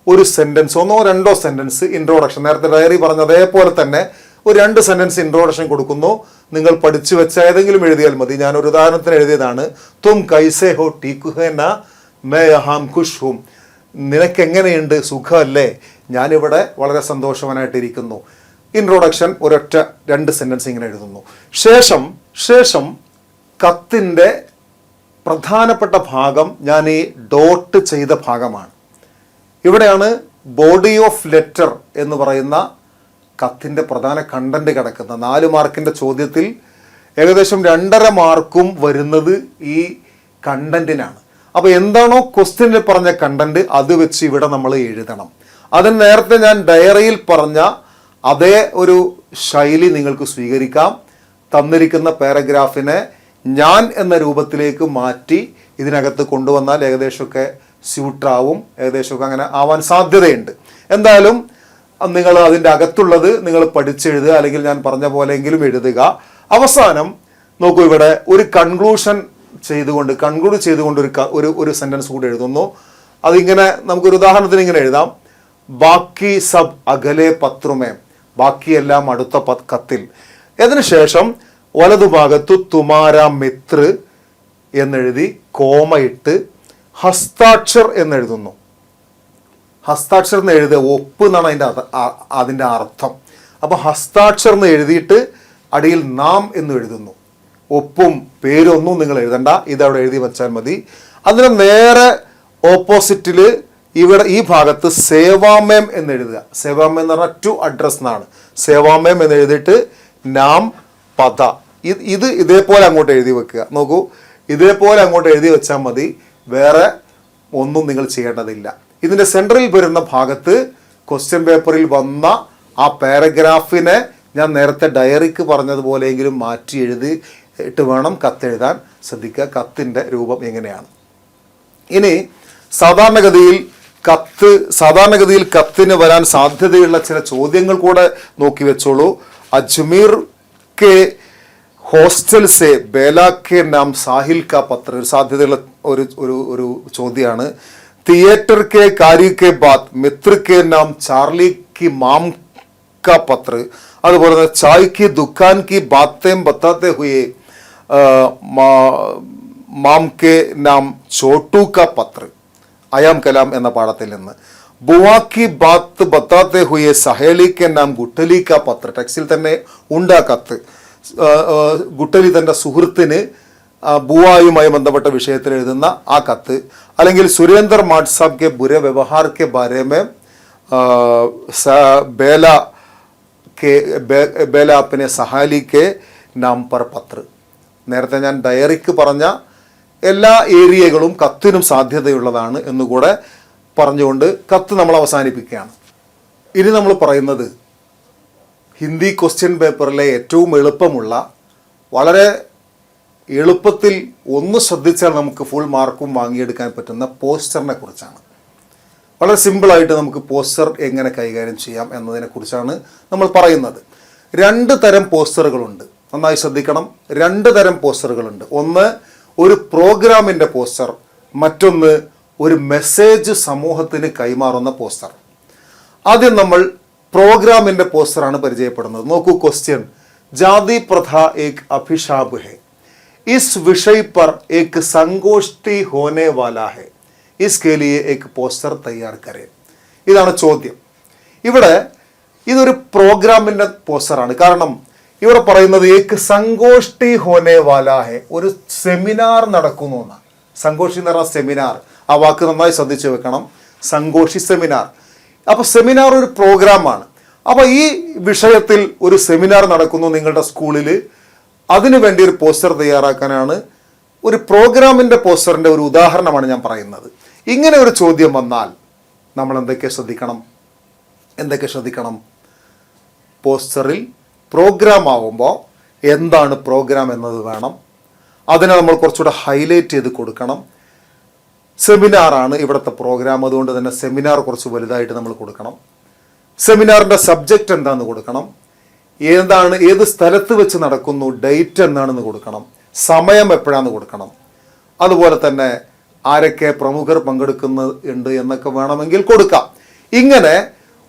A: ഒരു സെൻറ്റൻസ്, 1-2 സെൻറ്റൻസ് ഇൻട്രോഡക്ഷൻ, നേരത്തെ ഡയറി പറഞ്ഞ അതേപോലെ തന്നെ ഒരു 2 സെൻറ്റൻസ് ഇൻട്രോഡക്ഷൻ കൊടുക്കുന്നു. നിങ്ങൾ പഠിച്ചു വെച്ച ഏതെങ്കിലും എഴുതിയാൽ മതി. ഞാനൊരു ഉദാഹരണത്തിന് എഴുതിയതാണ്. തും കൈസേ ഹോ ടീക് ഹേ നാ മേ യഹാം ഖുഷ് ഹൂം, നിനക്കെങ്ങനെയുണ്ട്, സുഖമല്ലേ, ഞാനിവിടെ വളരെ സന്തോഷവാനായിട്ടിരിക്കുന്നു. ഇൻട്രോഡക്ഷൻ ഒരൊറ്റ 2 സെൻറ്റൻസ് ഇങ്ങനെ എഴുതുന്നു. ശേഷം കത്തിൻ്റെ പ്രധാനപ്പെട്ട ഭാഗം ഞാൻ ഈ ഡോട്ട് ചെയ്ത ഭാഗമാണ്. ഇവിടെയാണ് ബോഡി ഓഫ് ലെറ്റർ എന്ന് പറയുന്ന കത്തിൻ്റെ പ്രധാന കണ്ടന്റ് കിടക്കുന്ന. 4 മാർക്കിൻ്റെ ചോദ്യത്തിൽ ഏകദേശം 2.5 മാർക്കും വരുന്നത് ഈ കണ്ടന്റിനാണ്. അപ്പോൾ എന്താണോ ക്വസ്റ്റ്യനിൽ പറഞ്ഞ കണ്ടന്റ് അത് വെച്ച് ഇവിടെ നമ്മൾ എഴുതണം. അതിന് നേരത്തെ ഞാൻ ഡയറിയിൽ പറഞ്ഞ അതേ ഒരു ശൈലി നിങ്ങൾക്ക് സ്വീകരിക്കാം. തന്നിരിക്കുന്ന പാരഗ്രാഫിനെ ഞാൻ എന്ന രൂപത്തിലേക്ക് മാറ്റി ഇതിനകത്ത് കൊണ്ടുവന്നാൽ ഏകദേശമൊക്കെ സ്യൂട്ടാവും, ഏകദേശമൊക്കെ അങ്ങനെ ആവാൻ സാധ്യതയുണ്ട്. എന്തായാലും നിങ്ങൾ അതിൻ്റെ അകത്തുള്ളത് നിങ്ങൾ പഠിച്ചെഴുതുക, അല്ലെങ്കിൽ ഞാൻ പറഞ്ഞ പോലെയെങ്കിലും എഴുതുക. അവസാനം നോക്കൂ, ഇവിടെ ഒരു കൺക്ലൂഡ് ചെയ്തുകൊണ്ട് ഒരു സെൻറ്റൻസ് കൂടി എഴുതുന്നു. അതിങ്ങനെ നമുക്കൊരു ഉദാഹരണത്തിന് ഇങ്ങനെ എഴുതാം. ബാക്കി സബ് അകലെ പത്രമേ, ബാക്കിയെല്ലാം അടുത്ത കത്തിൽ. അതിനുശേഷം വലതുഭാഗത്ത് തുമാര മിത്ര എന്നെഴുതി കോമയിട്ട് ഹസ്താക്ഷർ എന്നെഴുതുന്നു. ഹസ്താക്ഷർ എന്ന് എഴുതുക, ഒപ്പ് എന്നാണ് അതിൻ്റെ അർത്ഥം. അപ്പോൾ ഹസ്താക്ഷർ എന്ന് എഴുതിയിട്ട് അടിയിൽ നാം എന്ന് എഴുതുന്നു. ഒപ്പും പേരൊന്നും നിങ്ങൾ എഴുതണ്ട, ഇതവിടെ എഴുതി വെച്ചാൽ മതി. അതിന് നേരെ ഓപ്പോസിറ്റിൽ ഇവിടെ ഈ ഭാഗത്ത് സേവാമേം എന്ന് എഴുതുക. സേവാമേം എന്ന് പറഞ്ഞാൽ ടു അഡ്രസ് എന്നാണ്. സേവാമേം എന്ന് എഴുതിയിട്ട് നാം പദ, ഇത് ഇതേപോലെ അങ്ങോട്ട് എഴുതി വെക്കുക. നോക്കൂ, ഇതേപോലെ അങ്ങോട്ട് എഴുതി വെച്ചാൽ മതി, വേറെ ഒന്നും നിങ്ങൾ ചെയ്യേണ്ടതില്ല. ഇതിൻ്റെ സെൻറ്ററിൽ വരുന്ന ഭാഗത്ത് ക്വസ്റ്റ്യൻ പേപ്പറിൽ വന്ന ആ പാരഗ്രാഫിനെ ഞാൻ നേരത്തെ ഡയറിക്ക് പറഞ്ഞതുപോലെയെങ്കിലും മാറ്റി എഴുതിയിട്ട് വേണം കത്തെഴുതാൻ. ശ്രദ്ധിക്കുക, കത്തിൻ്റെ രൂപം എങ്ങനെയാണ്. ഇനി സാധാരണഗതിയിൽ കത്ത് സാധാരണഗതിയിൽ കത്തിന് വരാൻ സാധ്യതയുള്ള ചില ചോദ്യങ്ങൾ കൂടെ നോക്കി വെച്ചോളൂ. അജ്മീർ കെ ഹോസ്റ്റൽ സെ ബേല കെ നാം സാഹിൽ കാ പത്ര, ഒരു സാധ്യതയുള്ള ഒരു ഒരു ഒരു ചോദ്യമാണ്. തിയേറ്റർ കെ കാരി കെ ബാത് മിത്ര കെ നാം ചാർലി കി മാം കാ പത്ര, അതുപോലെ തന്നെ ചായ് കി ദുക്കാൻ കി ബാത്തേം ബത്താത്തെ ഹുയെ മാം കെ നാം ചോട്ടു കാ പത്ര, അയാം കലാം എന്ന പാഠത്തിൽ നിന്ന്. ബുവാ കി ബാത്ത് ബത്താത്തെ ഹുയെ സഹേലി കെ നാം ഗുട്ടലി കാ പത്ര, ടെക്സ്റ്റിൽ തന്നെ ഉണ്ട് ആ കത്ത്. ഗുട്ടലി തൻ്റെ സുഹൃത്തിന് ബുവായുമായി ബന്ധപ്പെട്ട വിഷയത്തിൽ എഴുതുന്ന ആ കത്ത്. അല്ലെങ്കിൽ സുരേന്ദർ മാഡ് സാബ് K ബുരെ വ്യവഹാർ K Bare may Bela അപ്പനെ സഹാലി കെ നാം പർ പത്ര. നേരത്തെ ഞാൻ ഡയറിക്ക് പറഞ്ഞ എല്ലാ ഏരിയകളും കത്തിനും സാധ്യതയുള്ളതാണ് എന്നുകൂടെ പറഞ്ഞുകൊണ്ട് കത്ത് നമ്മൾ അവസാനിപ്പിക്കുകയാണ്. ഇനി നമ്മൾ പറയുന്നത് ഹിന്ദി ക്വസ്റ്റ്യൻ പേപ്പറിലെ ഏറ്റവും എളുപ്പമുള്ള, വളരെ എളുപ്പത്തിൽ ഒന്ന് ശ്രദ്ധിച്ചാൽ നമുക്ക് ഫുൾ മാർക്കും വാങ്ങിയെടുക്കാൻ പറ്റുന്ന പോസ്റ്ററിനെ കുറിച്ചാണ്. വളരെ സിമ്പിളായിട്ട് നമുക്ക് പോസ്റ്റർ എങ്ങനെ കൈകാര്യം ചെയ്യാം എന്നതിനെക്കുറിച്ചാണ് നമ്മൾ പറയുന്നത്. 2 തരം പോസ്റ്ററുകളുണ്ട്, നന്നായി ശ്രദ്ധിക്കണം. 2 തരം പോസ്റ്ററുകളുണ്ട്. ഒന്ന് ഒരു പ്രോഗ്രാമിൻ്റെ പോസ്റ്റർ, മറ്റൊന്ന് ഒരു മെസ്സേജ് സമൂഹത്തിന് കൈമാറുന്ന പോസ്റ്റർ. ആദ്യം നമ്മൾ പ്രോഗ്രാമിൻ്റെ പോസ്റ്ററാണ് പരിചയപ്പെടുന്നത്. നോക്കൂ ക്വസ്റ്റ്യൻ, ജാതി പ്രഥ ഏക് അഭിശാപ് ഹെ, ഇസ് വിഷയ പർ ഏക് സംഗോഷ്ഠി ഹോനെ വാലാ ഹെ, ഇസ്കെ ലിയെ ഏക് പോസ്റ്റർ തയ്യാർ കരേ. ഇതാണ് ചോദ്യം. ഇവിടെ ഇതൊരു പ്രോഗ്രാമിൻ്റെ പോസ്റ്ററാണ്. കാരണം ഇവിടെ പറയുന്നത് ഏക് സംഗോഷ്ഠി ഹോനെ വാലാ ഹെ, ഒരു സെമിനാർ നടക്കുന്നു എന്നാണ്. സംഗോഷ്ഠി എന്ന് പറഞ്ഞാൽ സെമിനാർ, ആ വാക്ക് നന്നായി ശ്രദ്ധിച്ചു വെക്കണം. സംഗോഷ്ഠി സെമിനാർ. അപ്പോൾ സെമിനാർ ഒരു പ്രോഗ്രാമാണ്. അപ്പോൾ ഈ വിഷയത്തിൽ ഒരു സെമിനാർ നടക്കുന്നു നിങ്ങളുടെ സ്കൂളിൽ, അതിനു വേണ്ടി ഒരു പോസ്റ്റർ തയ്യാറാക്കാനാണ്. ഒരു പ്രോഗ്രാമിൻ്റെ പോസ്റ്ററിൻ്റെ ഒരു ഉദാഹരണമാണ് ഞാൻ പറയുന്നത്. ഇങ്ങനെ ഒരു ചോദ്യം വന്നാൽ നമ്മൾ എന്തൊക്കെ ശ്രദ്ധിക്കണം? പോസ്റ്ററിൽ പ്രോഗ്രാം ആവുമ്പോൾ എന്താണ് പ്രോഗ്രാം എന്നത് വേണം. അതിനെ നമ്മൾ കുറച്ചുകൂടെ ഹൈലൈറ്റ് ചെയ്ത് കൊടുക്കണം. സെമിനാറാണ് ഇവിടുത്തെ പ്രോഗ്രാം, അതുകൊണ്ട് തന്നെ സെമിനാർ കുറച്ച് വലുതായിട്ട് നമ്മൾ കൊടുക്കണം. സെമിനാറിൻ്റെ സബ്ജക്റ്റ് എന്താണെന്ന് കൊടുക്കണം. ഏത് സ്ഥലത്ത് വെച്ച് നടക്കുന്നു, ഡേറ്റ് എന്താണെന്ന് കൊടുക്കണം. സമയം എപ്പോഴാണെന്ന് കൊടുക്കണം. അതുപോലെ തന്നെ ആരൊക്കെ പ്രമുഖർ പങ്കെടുക്കുന്നുണ്ട് എന്നൊക്കെ വേണമെങ്കിൽ കൊടുക്കാം. ഇങ്ങനെ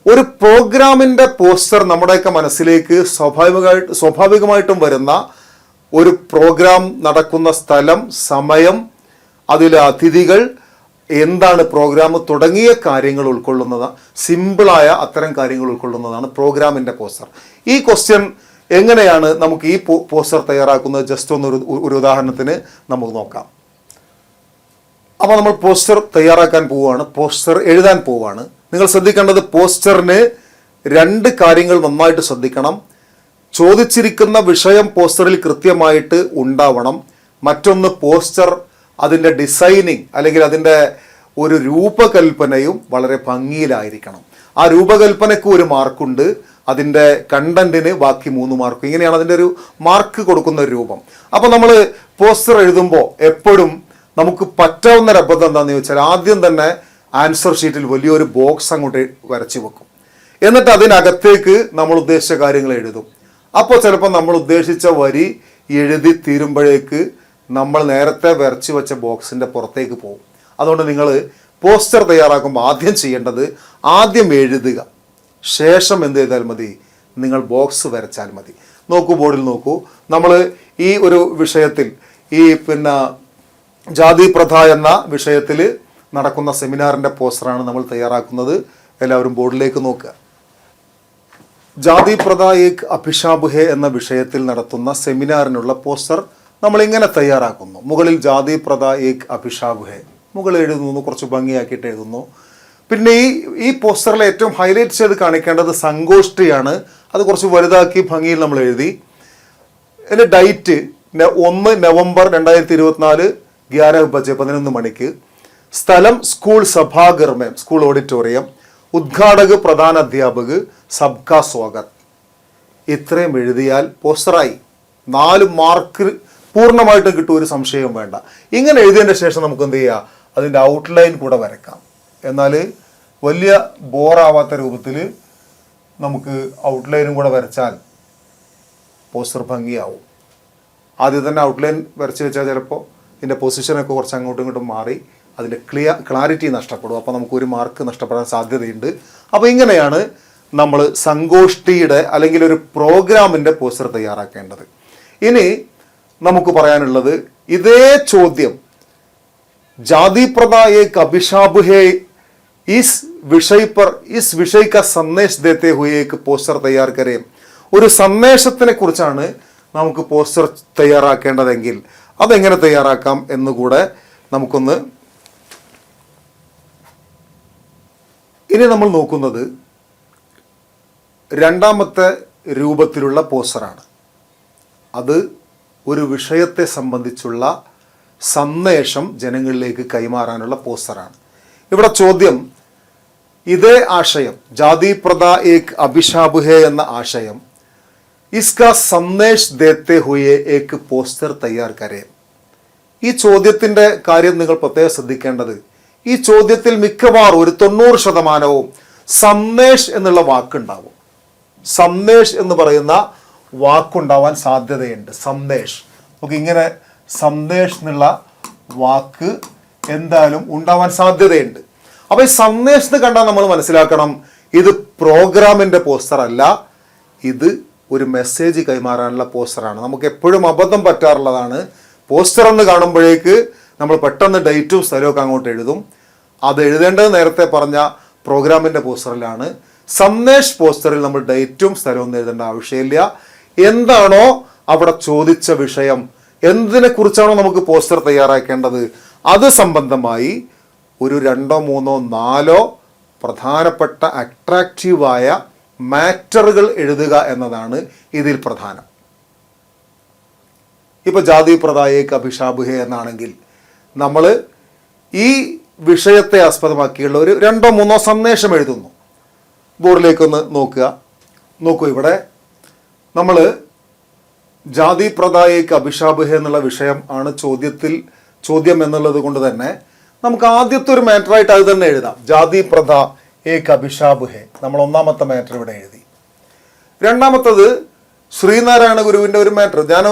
A: ഒരു പ്രോഗ്രാമിൻ്റെ പോസ്റ്റർ നമ്മുടെയൊക്കെ മനസ്സിലേക്ക് സ്വാഭാവികമായിട്ടും വരുന്ന ഒരു പ്രോഗ്രാം നടക്കുന്ന സ്ഥലം, സമയം, അതിലെ അതിഥികൾ, എന്താണ് പ്രോഗ്രാം തുടങ്ങിയ കാര്യങ്ങൾ ഉൾക്കൊള്ളുന്നത്, സിമ്പിളായ അത്തരം കാര്യങ്ങൾ ഉൾക്കൊള്ളുന്നതാണ് പ്രോഗ്രാമിൻ്റെ പോസ്റ്റർ. ഈ ക്വസ്റ്റ്യൻ എങ്ങനെയാണ് നമുക്ക് ഈ പോസ്റ്റർ തയ്യാറാക്കുന്നത്, ജസ്റ്റ് ഒരു ഉദാഹരണത്തിന് നമുക്ക് നോക്കാം. അപ്പോൾ നമ്മൾ പോസ്റ്റർ തയ്യാറാക്കാൻ പോവുകയാണ്, പോസ്റ്റർ എഴുതാൻ പോവുകയാണ്. നിങ്ങൾ ശ്രദ്ധിക്കേണ്ടത് പോസ്റ്ററിന് 2 കാര്യങ്ങൾ നന്നായിട്ട് ശ്രദ്ധിക്കണം. ചോദിച്ചിരിക്കുന്ന വിഷയം പോസ്റ്ററിൽ കൃത്യമായിട്ട് ഉണ്ടാവണം. മറ്റൊന്ന് പോസ്റ്റർ അതിൻ്റെ ഡിസൈനിങ് അല്ലെങ്കിൽ അതിൻ്റെ ഒരു രൂപകൽപ്പനയും വളരെ ഭംഗിയിലായിരിക്കണം. ആ രൂപകൽപ്പനയ്ക്ക് 1 മാർക്കുണ്ട്, അതിൻ്റെ കണ്ടന്റിന് ബാക്കി 3 മാർക്ക്. ഇങ്ങനെയാണ് അതിൻ്റെ ഒരു മാർക്ക് കൊടുക്കുന്ന ഒരു രൂപം. അപ്പോൾ നമ്മൾ പോസ്റ്റർ എഴുതുമ്പോൾ എപ്പോഴും നമുക്ക് പറ്റാവുന്ന ഒരു അബദ്ധം എന്താണെന്ന് ചോദിച്ചാൽ, ആദ്യം തന്നെ ആൻസർ ഷീറ്റിൽ വലിയൊരു ബോക്സ് അങ്ങോട്ട് വരച്ചു വെക്കും. എന്നിട്ട് അതിനകത്തേക്ക് നമ്മൾ ഉദ്ദേശിച്ച കാര്യങ്ങൾ എഴുതും. അപ്പോൾ ചിലപ്പോൾ നമ്മൾ ഉദ്ദേശിച്ച വരി എഴുതി തീരുമ്പോഴേക്ക് നമ്മൾ നേരത്തെ വരച്ചു വെച്ച ബോക്സിൻ്റെ പുറത്തേക്ക് പോകും. അതുകൊണ്ട് നിങ്ങൾ പോസ്റ്റർ തയ്യാറാക്കുമ്പോൾ ആദ്യം ചെയ്യേണ്ടത് ആദ്യം എഴുതുക, ശേഷം എന്ത് ചെയ്താൽ മതി, നിങ്ങൾ ബോക്സ് വരച്ചാൽ മതി. നോക്കൂ, ബോർഡിൽ നോക്കൂ. നമ്മൾ ഈ ഒരു വിഷയത്തിൽ ഈ ജാതി പ്രഥ എന്ന വിഷയത്തിൽ നടക്കുന്ന സെമിനാറിൻ്റെ പോസ്റ്ററാണ് നമ്മൾ തയ്യാറാക്കുന്നത്. എല്ലാവരും ബോർഡിലേക്ക് നോക്കുക. ജാതി പ്രഥ ഏക് അഭിശാപ് ഹെ എന്ന വിഷയത്തിൽ നടത്തുന്ന സെമിനാറിനുള്ള പോസ്റ്റർ നമ്മളിങ്ങനെ തയ്യാറാക്കുന്നു. മുകളിൽ ജാതി പ്രഥ ഏക് അഭിശാപ് ഹെ മുകളിൽ എഴുതുന്നു, കുറച്ച് ഭംഗിയാക്കിയിട്ട് എഴുതുന്നു. പിന്നെ ഈ പോസ്റ്ററിൽ ഏറ്റവും ഹൈലൈറ്റ് ചെയ്ത് കാണിക്കേണ്ടത് സംഗോഷ്ഠിയാണ്. അത് കുറച്ച് വലുതാക്കി ഭംഗിയിൽ നമ്മൾ എഴുതി. അതിൻ്റെ ഡേറ്റ് 1 നവംബർ 2024 11 മണിക്ക്. സ്ഥലം സ്കൂൾ സഭാഗർമേം, സ്കൂൾ ഓഡിറ്റോറിയം. ഉദ്ഘാടക് പ്രധാന അധ്യാപക്, സബ്കാ സ്വാഗത്. ഇത്രയും എഴുതിയാൽ പോസ്റ്ററായി. 4 മാർക്ക് പൂർണ്ണമായിട്ടും കിട്ടും, ഒരു സംശയവും വേണ്ട. ഇങ്ങനെ എഴുതിയതിൻ്റെ ശേഷം നമുക്ക് എന്ത് ചെയ്യാം, അതിൻ്റെ ഔട്ട്ലൈൻ കൂടെ വരയ്ക്കാം. എന്നാൽ വലിയ ബോറാവാത്ത രൂപത്തിൽ നമുക്ക് ഔട്ട്ലൈനും കൂടെ വരച്ചാൽ പോസ്റ്റർ ഭംഗിയാവും. ആദ്യം തന്നെ ഔട്ട്ലൈൻ വരച്ച് വെച്ചാൽ ചിലപ്പോൾ ഇതിൻ്റെ പൊസിഷനൊക്കെ കുറച്ച് അങ്ങോട്ടും ഇങ്ങോട്ടും മാറി അതിൻ്റെ ക്ലാരിറ്റി നഷ്ടപ്പെടും. അപ്പോൾ നമുക്കൊരു മാർക്ക് നഷ്ടപ്പെടാൻ സാധ്യതയുണ്ട്. അപ്പോൾ ഇങ്ങനെയാണ് നമ്മൾ സംഗോഷ്ഠിയുടെ അല്ലെങ്കിൽ ഒരു പ്രോഗ്രാമിൻ്റെ പോസ്റ്റർ തയ്യാറാക്കേണ്ടത്. ഇനി നമുക്ക് പറയാനുള്ളത് ഇതേ ചോദ്യം जाति प्रदा एक अभिशाप है, इस विषय का संदेश देते हुए एक പോസ്റ്റർ തയ്യാർ करें. ഒരു സന്ദേശത്തിനെ കുറിച്ചാണ് നമുക്ക് പോസ്റ്റർ തയ്യാറാക്കേണ്ടതെങ്കിൽ അതെങ്ങനെ തയ്യാറാക്കാം എന്നുകൂടെ നമുക്കൊന്ന് ഇനി നമ്മൾ നോക്കുന്നത് രണ്ടാമത്തെ രൂപത്തിലുള്ള പോസ്റ്ററാണ്. അത് ഒരു വിഷയത്തെ സംബന്ധിച്ചുള്ള സന്ദേശം ജനങ്ങളിലേക്ക് കൈമാറാനുള്ള പോസ്റ്ററാണ്. ഇവിടെ ചോദ്യം ഇതേ ആശയം ജാതി പ്രദ ഏക് അഭിശാപ് ഹേ എന്ന ആശയം ഇസ്കാ സന്ദേശ് ദേത്തെ ഹുയെ ഏക് പോസ്റ്റർ തയ്യാർ കരേ. ഈ ചോദ്യത്തിൻ്റെ കാര്യം നിങ്ങൾ പ്രത്യേകം ശ്രദ്ധിക്കേണ്ടത്, ഈ ചോദ്യത്തിൽ മിക്കവാറും ഒരു 90% സന്ദേശ് എന്നുള്ള വാക്കുണ്ടാവും. സന്ദേശ് എന്ന് പറയുന്ന വാക്കുണ്ടാവാൻ സാധ്യതയുണ്ട്. സന്ദേശ് നമുക്ക് ഇങ്ങനെ സന്ദേശ് എന്നുള്ള വാക്ക് എന്തായാലും ഉണ്ടാവാൻ സാധ്യതയുണ്ട്. അപ്പൊ ഈ സന്ദേശം എന്ന് കണ്ടാൽ നമ്മൾ മനസ്സിലാക്കണം, ഇത് പ്രോഗ്രാമിന്റെ പോസ്റ്റർ അല്ല, ഇത് ഒരു മെസ്സേജ് കൈമാറാനുള്ള പോസ്റ്ററാണ്. നമുക്ക് എപ്പോഴും അബദ്ധം പറ്റാറുള്ളതാണ്. പോസ്റ്റർ എന്ന് കാണുമ്പോഴേക്ക് നമ്മൾ പെട്ടെന്ന് ഡേറ്റും സ്ഥലമൊക്കെ അങ്ങോട്ട് എഴുതും. അത് എഴുതേണ്ടത് നേരത്തെ പറഞ്ഞ പ്രോഗ്രാമിന്റെ പോസ്റ്ററിലാണ്. സന്ദേശ് പോസ്റ്ററിൽ നമ്മൾ ഡേറ്റും സ്ഥലവും എഴുതേണ്ട ആവശ്യമില്ല. എന്താണോ അവിടെ ചോദിച്ച വിഷയം, എന്തിനെ കുറിച്ചാണോ നമുക്ക് പോസ്റ്റർ തയ്യാറാക്കേണ്ടത്, അത് സംബന്ധമായി ഒരു 2, 3, 4 പ്രധാനപ്പെട്ട അട്രാക്റ്റീവായ മാറ്ററുകൾ എഴുതുക എന്നതാണ് ഇതിൽ പ്രധാനം. ഇപ്പൊ ജാതി പ്രദായേക്ക് അഭിശാപ് ഹേ എന്നാണെങ്കിൽ നമ്മൾ ഈ വിഷയത്തെ ആസ്പദമാക്കിയുള്ള ഒരു 2, 3 സന്ദേശം എഴുതുന്നു. ബോർഡിലേക്കൊന്ന് നോക്കൂ. ഇവിടെ നമ്മൾ ജാതി പ്രദായേക്ക് അഭിശാപ് ഹേ എന്നുള്ള വിഷയം ആണ് ചോദ്യം എന്നുള്ളത് കൊണ്ട് തന്നെ നമുക്ക് ആദ്യത്തെ ഒരു മാറ്ററായിട്ട് അത് തന്നെ എഴുതാം. ജാതി പ്രദ ഏക് അഭിശാപ് ഹേ നമ്മൾ ഒന്നാമത്തെ മാറ്റർ ഇവിടെ എഴുതി. രണ്ടാമത്തത് ശ്രീനാരായണ ഗുരുവിന്റെ ഒരു മാറ്റർ ഞാൻ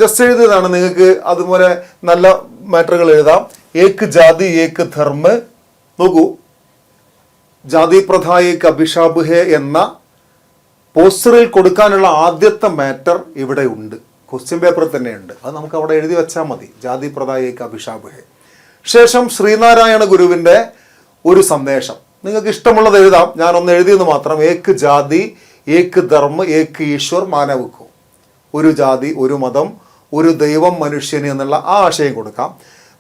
A: ജസ്റ്റ് എഴുതിയതാണ്. നിങ്ങൾക്ക് അതുപോലെ നല്ല മാറ്ററുകൾ എഴുതാം. ഏക് ജാതി ഏക് ധർമ്മ. നോക്കൂ, ജാതി പ്രദ ഏക് അഭിശാപ് ഹേ എന്ന പോസ്റ്ററിൽ കൊടുക്കാനുള്ള ആദ്യത്തെ മാറ്റർ ഇവിടെ ഉണ്ട്, ക്വസ്റ്റ്യൻ പേപ്പറിൽ തന്നെയുണ്ട്. അത് നമുക്ക് അവിടെ എഴുതി വെച്ചാൽ മതി. ജാതി പ്രദ ഏക് അഭിശാപ് ഹേ. ശേഷം ശ്രീനാരായണ ഗുരുവിന്റെ ഒരു സന്ദേശം നിങ്ങൾക്ക് ഇഷ്ടമുള്ളത് എഴുതാം. ഞാനൊന്ന് എഴുതിയെന്ന് മാത്രം. ഏക് ജാതി ഏക് ധർമ്മ ഏക് ഈശ്വർ മാനവ്കോ. ഒരു ജാതി, ഒരു മതം, ഒരു ദൈവം, മനുഷ്യന് എന്നുള്ള ആ ആശയം കൊടുക്കാം.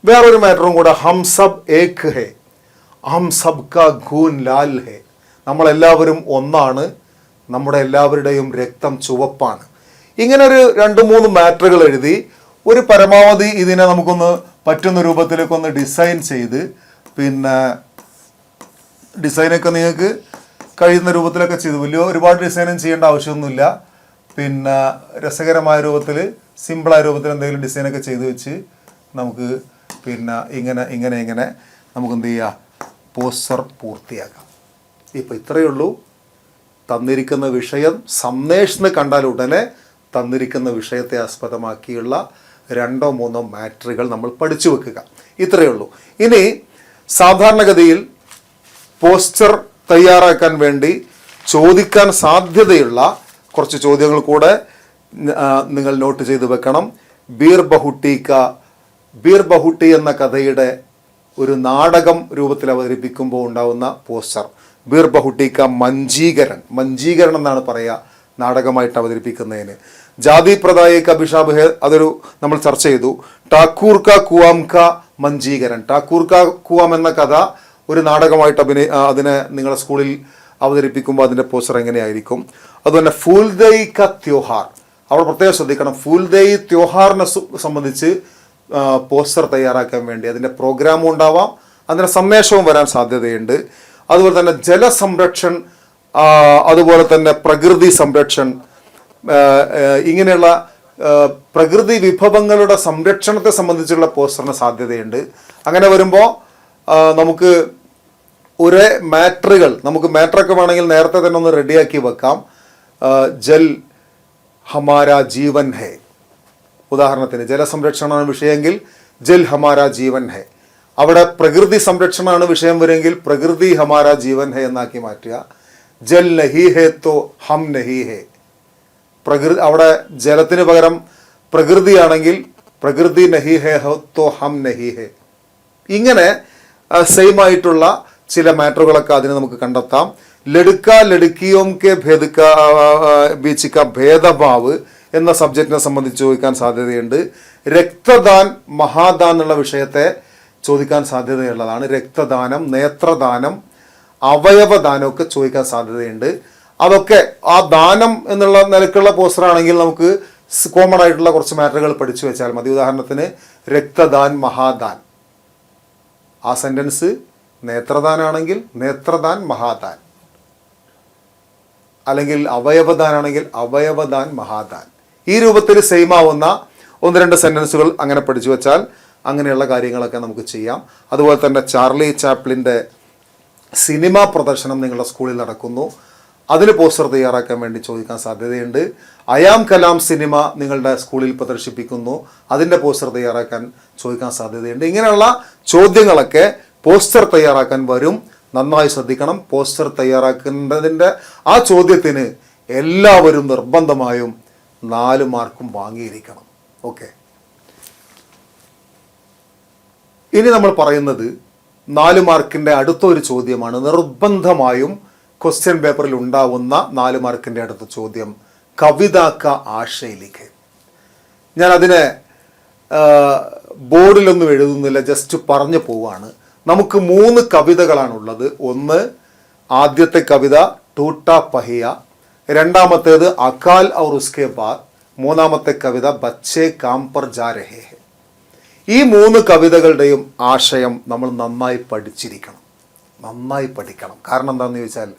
A: വേറൊരു മാറ്ററും കൂടെ, ഹം സബ് ഏക് ഹേ, ഹം സബ് കാ ഖൂൻ ലാൽ ഹേ. നമ്മളെല്ലാവരും ഒന്നാണ്, നമ്മുടെ എല്ലാവരുടെയും രക്തം ചുവപ്പാണ്. ഇങ്ങനെ ഒരു 2-3 മാറ്ററുകൾ എഴുതി ഒരു പരമാവധി ഇതിനെ നമുക്കൊന്ന് പറ്റുന്ന രൂപത്തിലേക്കൊന്ന് ഡിസൈൻ ചെയ്ത്, പിന്നെ ഡിസൈനൊക്കെ നിങ്ങൾക്ക് കഴിയുന്ന രൂപത്തിലൊക്കെ ചെയ്തു. ഒരുപാട് ഡിസൈനും ചെയ്യേണ്ട ആവശ്യമൊന്നുമില്ല. പിന്നെ രസകരമായ രൂപത്തിൽ, സിമ്പിളായ രൂപത്തിൽ എന്തെങ്കിലും ഡിസൈനൊക്കെ ചെയ്ത് വെച്ച് നമുക്ക് പിന്നെ ഇങ്ങനെ നമുക്ക് എന്ത് ചെയ്യുക, പോസ്റ്റർ പൂർത്തിയാക്കാം. ഇപ്പം ഇത്രയേ ഉള്ളൂ. തന്നിരിക്കുന്ന വിഷയം സന്ദേശം കണ്ടാൽ ഉടനെ തന്നിരിക്കുന്ന വിഷയത്തെ ആസ്പദമാക്കിയുള്ള 2-3 മാറ്ററുകൾ നമ്മൾ പഠിച്ചു വെക്കുക. ഇത്രയേ ഉള്ളൂ. ഇനി സാധാരണഗതിയിൽ പോസ്റ്റർ തയ്യാറാക്കാൻ വേണ്ടി ചോദിക്കാൻ സാധ്യതയുള്ള കുറച്ച് ചോദ്യങ്ങൾ കൂടെ നിങ്ങൾ നോട്ട് ചെയ്ത് വെക്കണം. ബീർ ബഹുട്ടി എന്ന കഥയുടെ ഒരു നാടകം രൂപത്തിൽ അവതരിപ്പിക്കുമ്പോൾ ഉണ്ടാവുന്ന പോസ്റ്റർ. ബീർ ബഹുട്ടി കാ മഞ്ജീകരൺ എന്നാണ് പറയുക നാടകമായിട്ട് അവതരിപ്പിക്കുന്നതിന്. ജാതി പ്രദായേക്ക് അഭിശാപ് ഹേ അതൊരു നമ്മൾ ചർച്ച ചെയ്തു. ഠാക്കൂർ കാ കുവാം കാ മഞ്ജീകരൺ. ഠാക്കൂർ കാ കുവാം എന്ന കഥ ഒരു നാടകമായിട്ട് അതിനെ നിങ്ങളുടെ സ്കൂളിൽ അവതരിപ്പിക്കുമ്പോൾ അതിൻ്റെ പോസ്റ്റർ എങ്ങനെയായിരിക്കും. അതുപോലെ ഫൂൽദൈ ക ത്യോഹാർ, അവിടെ പ്രത്യേകം ശ്രദ്ധിക്കണം. ഫൂൽദൈ ത്യോഹാറിനെ സംബന്ധിച്ച് പോസ്റ്റർ തയ്യാറാക്കാൻ വേണ്ടി അതിൻ്റെ പ്രോഗ്രാമും ഉണ്ടാവാം, അതിൻ്റെ സന്ദേശവും വരാൻ സാധ്യതയുണ്ട്. അതുപോലെ തന്നെ ജലസംരക്ഷൺ, അതുപോലെ തന്നെ പ്രകൃതി സംരക്ഷൺ, ഇങ്ങനെയുള്ള പ്രകൃതി വിഭവങ്ങളുടെ സംരക്ഷണത്തെ സംബന്ധിച്ചുള്ള പോസ്റ്ററിന് സാധ്യതയുണ്ട്. അങ്ങനെ വരുമ്പോൾ നമുക്ക് ഒരേ മാറ്ററുകൾ, നമുക്ക് മാറ്ററൊക്കെ വേണമെങ്കിൽ നേരത്തെ തന്നെ ഒന്ന് റെഡിയാക്കി വെക്കാം. ജൽ ഹമാര ജീവൻ ഹേ, ഉദാഹരണത്തിന് ജലസംരക്ഷണമാണ് വിഷയമെങ്കിൽ ജൽ ഹമാര ജീവൻ ഹേ. അവിടെ പ്രകൃതി സംരക്ഷണമാണ് വിഷയം വരുമെങ്കിൽ പ്രകൃതി ഹമാര ജീവൻ ഹേ എന്നാക്കി മാറ്റുക. ജൽ നഹി ഹേ തോ ഹം നഹി ഹേ, പ്രകൃതി അവിടെ ജലത്തിന് പകരം പ്രകൃതിയാണെങ്കിൽ പ്രകൃതി നഹി ഹേ തോ ഹം നഹി ഹേ. ഇങ്ങനെ സെയിം ആയിട്ടുള്ള ചില മാറ്ററുകളൊക്കെ അതിന് നമുക്ക് കണ്ടെത്താം. ലടുക്ക ലടുക്കിയോം കെ ബീച്ച് ക ഭേദഭാവ് എന്ന സബ്ജക്റ്റിനെ സംബന്ധിച്ച് ചോദിക്കാൻ സാധ്യതയുണ്ട്. രക്തദാൻ മഹാദാൻ എന്നുള്ള വിഷയത്തെ ചോദിക്കാൻ സാധ്യതയുള്ളതാണ്. രക്തദാനം, നേത്രദാനം, അവയവദാനമൊക്കെ ചോദിക്കാൻ സാധ്യതയുണ്ട്. അതൊക്കെ ആ ദാനം എന്നുള്ള നിലക്കുള്ള പോസ്റ്ററാണെങ്കിൽ നമുക്ക് കോമൺ ആയിട്ടുള്ള കുറച്ച് മാറ്ററുകൾ പഠിച്ചു വെച്ചാൽ മതി. ഉദാഹരണത്തിന് രക്തദാൻ മഹാദാൻ, ആ സെന്റൻസ് നേത്രദാനാണെങ്കിൽ നേത്രദാൻ മഹാദാൻ, അല്ലെങ്കിൽ അവയവദാനാണെങ്കിൽ അവയവദാൻ മഹാദാൻ. ഈ രൂപത്തിൽ സെയിം ആവുന്ന ഒന്ന് രണ്ട് സെന്റൻസുകൾ അങ്ങനെ പഠിച്ചു വെച്ചാൽ അങ്ങനെയുള്ള കാര്യങ്ങളൊക്കെ നമുക്ക് ചെയ്യാം. അതുപോലെ തന്നെ ചാർലി ചാപ്ലിൻ്റെ സിനിമ പ്രദർശനം നിങ്ങളുടെ സ്കൂളിൽ നടക്കുന്നു, അതിന് പോസ്റ്റർ തയ്യാറാക്കാൻ വേണ്ടി ചോദിക്കാൻ സാധ്യതയുണ്ട്. അയാം കലാം സിനിമ നിങ്ങളുടെ സ്കൂളിൽ പ്രദർശിപ്പിക്കുന്നു, അതിൻ്റെ പോസ്റ്റർ തയ്യാറാക്കാൻ ചോദിക്കാൻ സാധ്യതയുണ്ട്. ഇങ്ങനെയുള്ള ചോദ്യങ്ങളൊക്കെ പോസ്റ്റർ തയ്യാറാക്കാൻ വരും. നന്നായി ശ്രദ്ധിക്കണം. പോസ്റ്റർ തയ്യാറാക്കുന്നതിൻ്റെ ആ ചോദ്യത്തിന് എല്ലാവരും നിർബന്ധമായും 4 മാർക്കും വാങ്ങിയിരിക്കണം. ഓക്കെ, ഇനി നമ്മൾ പറയുന്നത് 4 മാർക്കിൻ്റെ അടുത്തൊരു ചോദ്യമാണ്. നിർബന്ധമായും ക്വസ്റ്റ്യൻ പേപ്പറിൽ ഉണ്ടാവുന്ന 4 മാർക്കിൻ്റെ അടുത്ത ചോദ്യം കവിത ക ആശയ ലിഖേ. ഞാൻ അതിനെ ബോർഡിലൊന്നും എഴുതുന്നില്ല, ജസ്റ്റ് പറഞ്ഞു പോവാണ്. നമുക്ക് 3 കവിതകളാണുള്ളത്. ഒന്ന് ആദ്യത്തെ കവിത ടൂട്ടാ പഹിയ, രണ്ടാമത്തേത് അകാൽ ഔർ ഉസ്കെ ബാദ്, മൂന്നാമത്തെ കവിത ബച്ചേ കാം പർ ജാ രഹേ ഹെ. ഈ 3 കവിതകളുടെയും ആശയം നമ്മൾ നന്നായി പഠിച്ചിരിക്കണം, നന്നായി പഠിക്കണം. കാരണം എന്താണെന്ന് ചോദിച്ചാൽ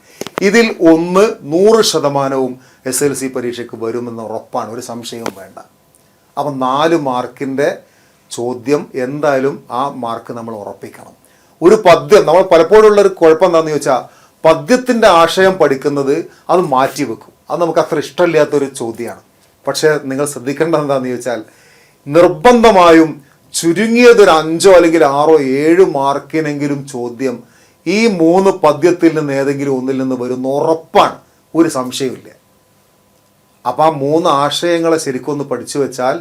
A: ഇതിൽ ഒന്ന് 100% SLC പരീക്ഷയ്ക്ക് വരുമെന്ന് ഉറപ്പാണ്, ഒരു സംശയവും വേണ്ട. അപ്പം 4 മാർക്കിൻ്റെ ചോദ്യം എന്തായാലും ആ മാർക്ക് നമ്മൾ ഉറപ്പിക്കണം. ഒരു പദ്യം, നമ്മൾ പലപ്പോഴുള്ളൊരു കുഴപ്പം എന്താണെന്ന് ചോദിച്ചാൽ പദ്യത്തിൻ്റെ ആശയം പഠിക്കുന്നത് അത് മാറ്റിവെക്കും. അത് നമുക്ക് അത്ര ഇഷ്ടമില്ലാത്തൊരു ചോദ്യമാണ്. പക്ഷേ നിങ്ങൾ ശ്രദ്ധിക്കേണ്ടത് എന്താണെന്ന് ചോദിച്ചാൽ നിർബന്ധമായും ചുരുങ്ങിയതൊരു 5 അല്ലെങ്കിൽ 6 7 മാർക്കിനെങ്കിലും ചോദ്യം ഈ 3 പദ്യത്തിൽ നിന്ന് ഏതെങ്കിലും ഒന്നിൽ നിന്ന് വരുന്ന ഉറപ്പാണ്, ഒരു സംശയമില്ല. അപ്പം ആ 3 ആശയങ്ങളെ ശരിക്കൊന്ന് പഠിച്ചു വെച്ചാൽ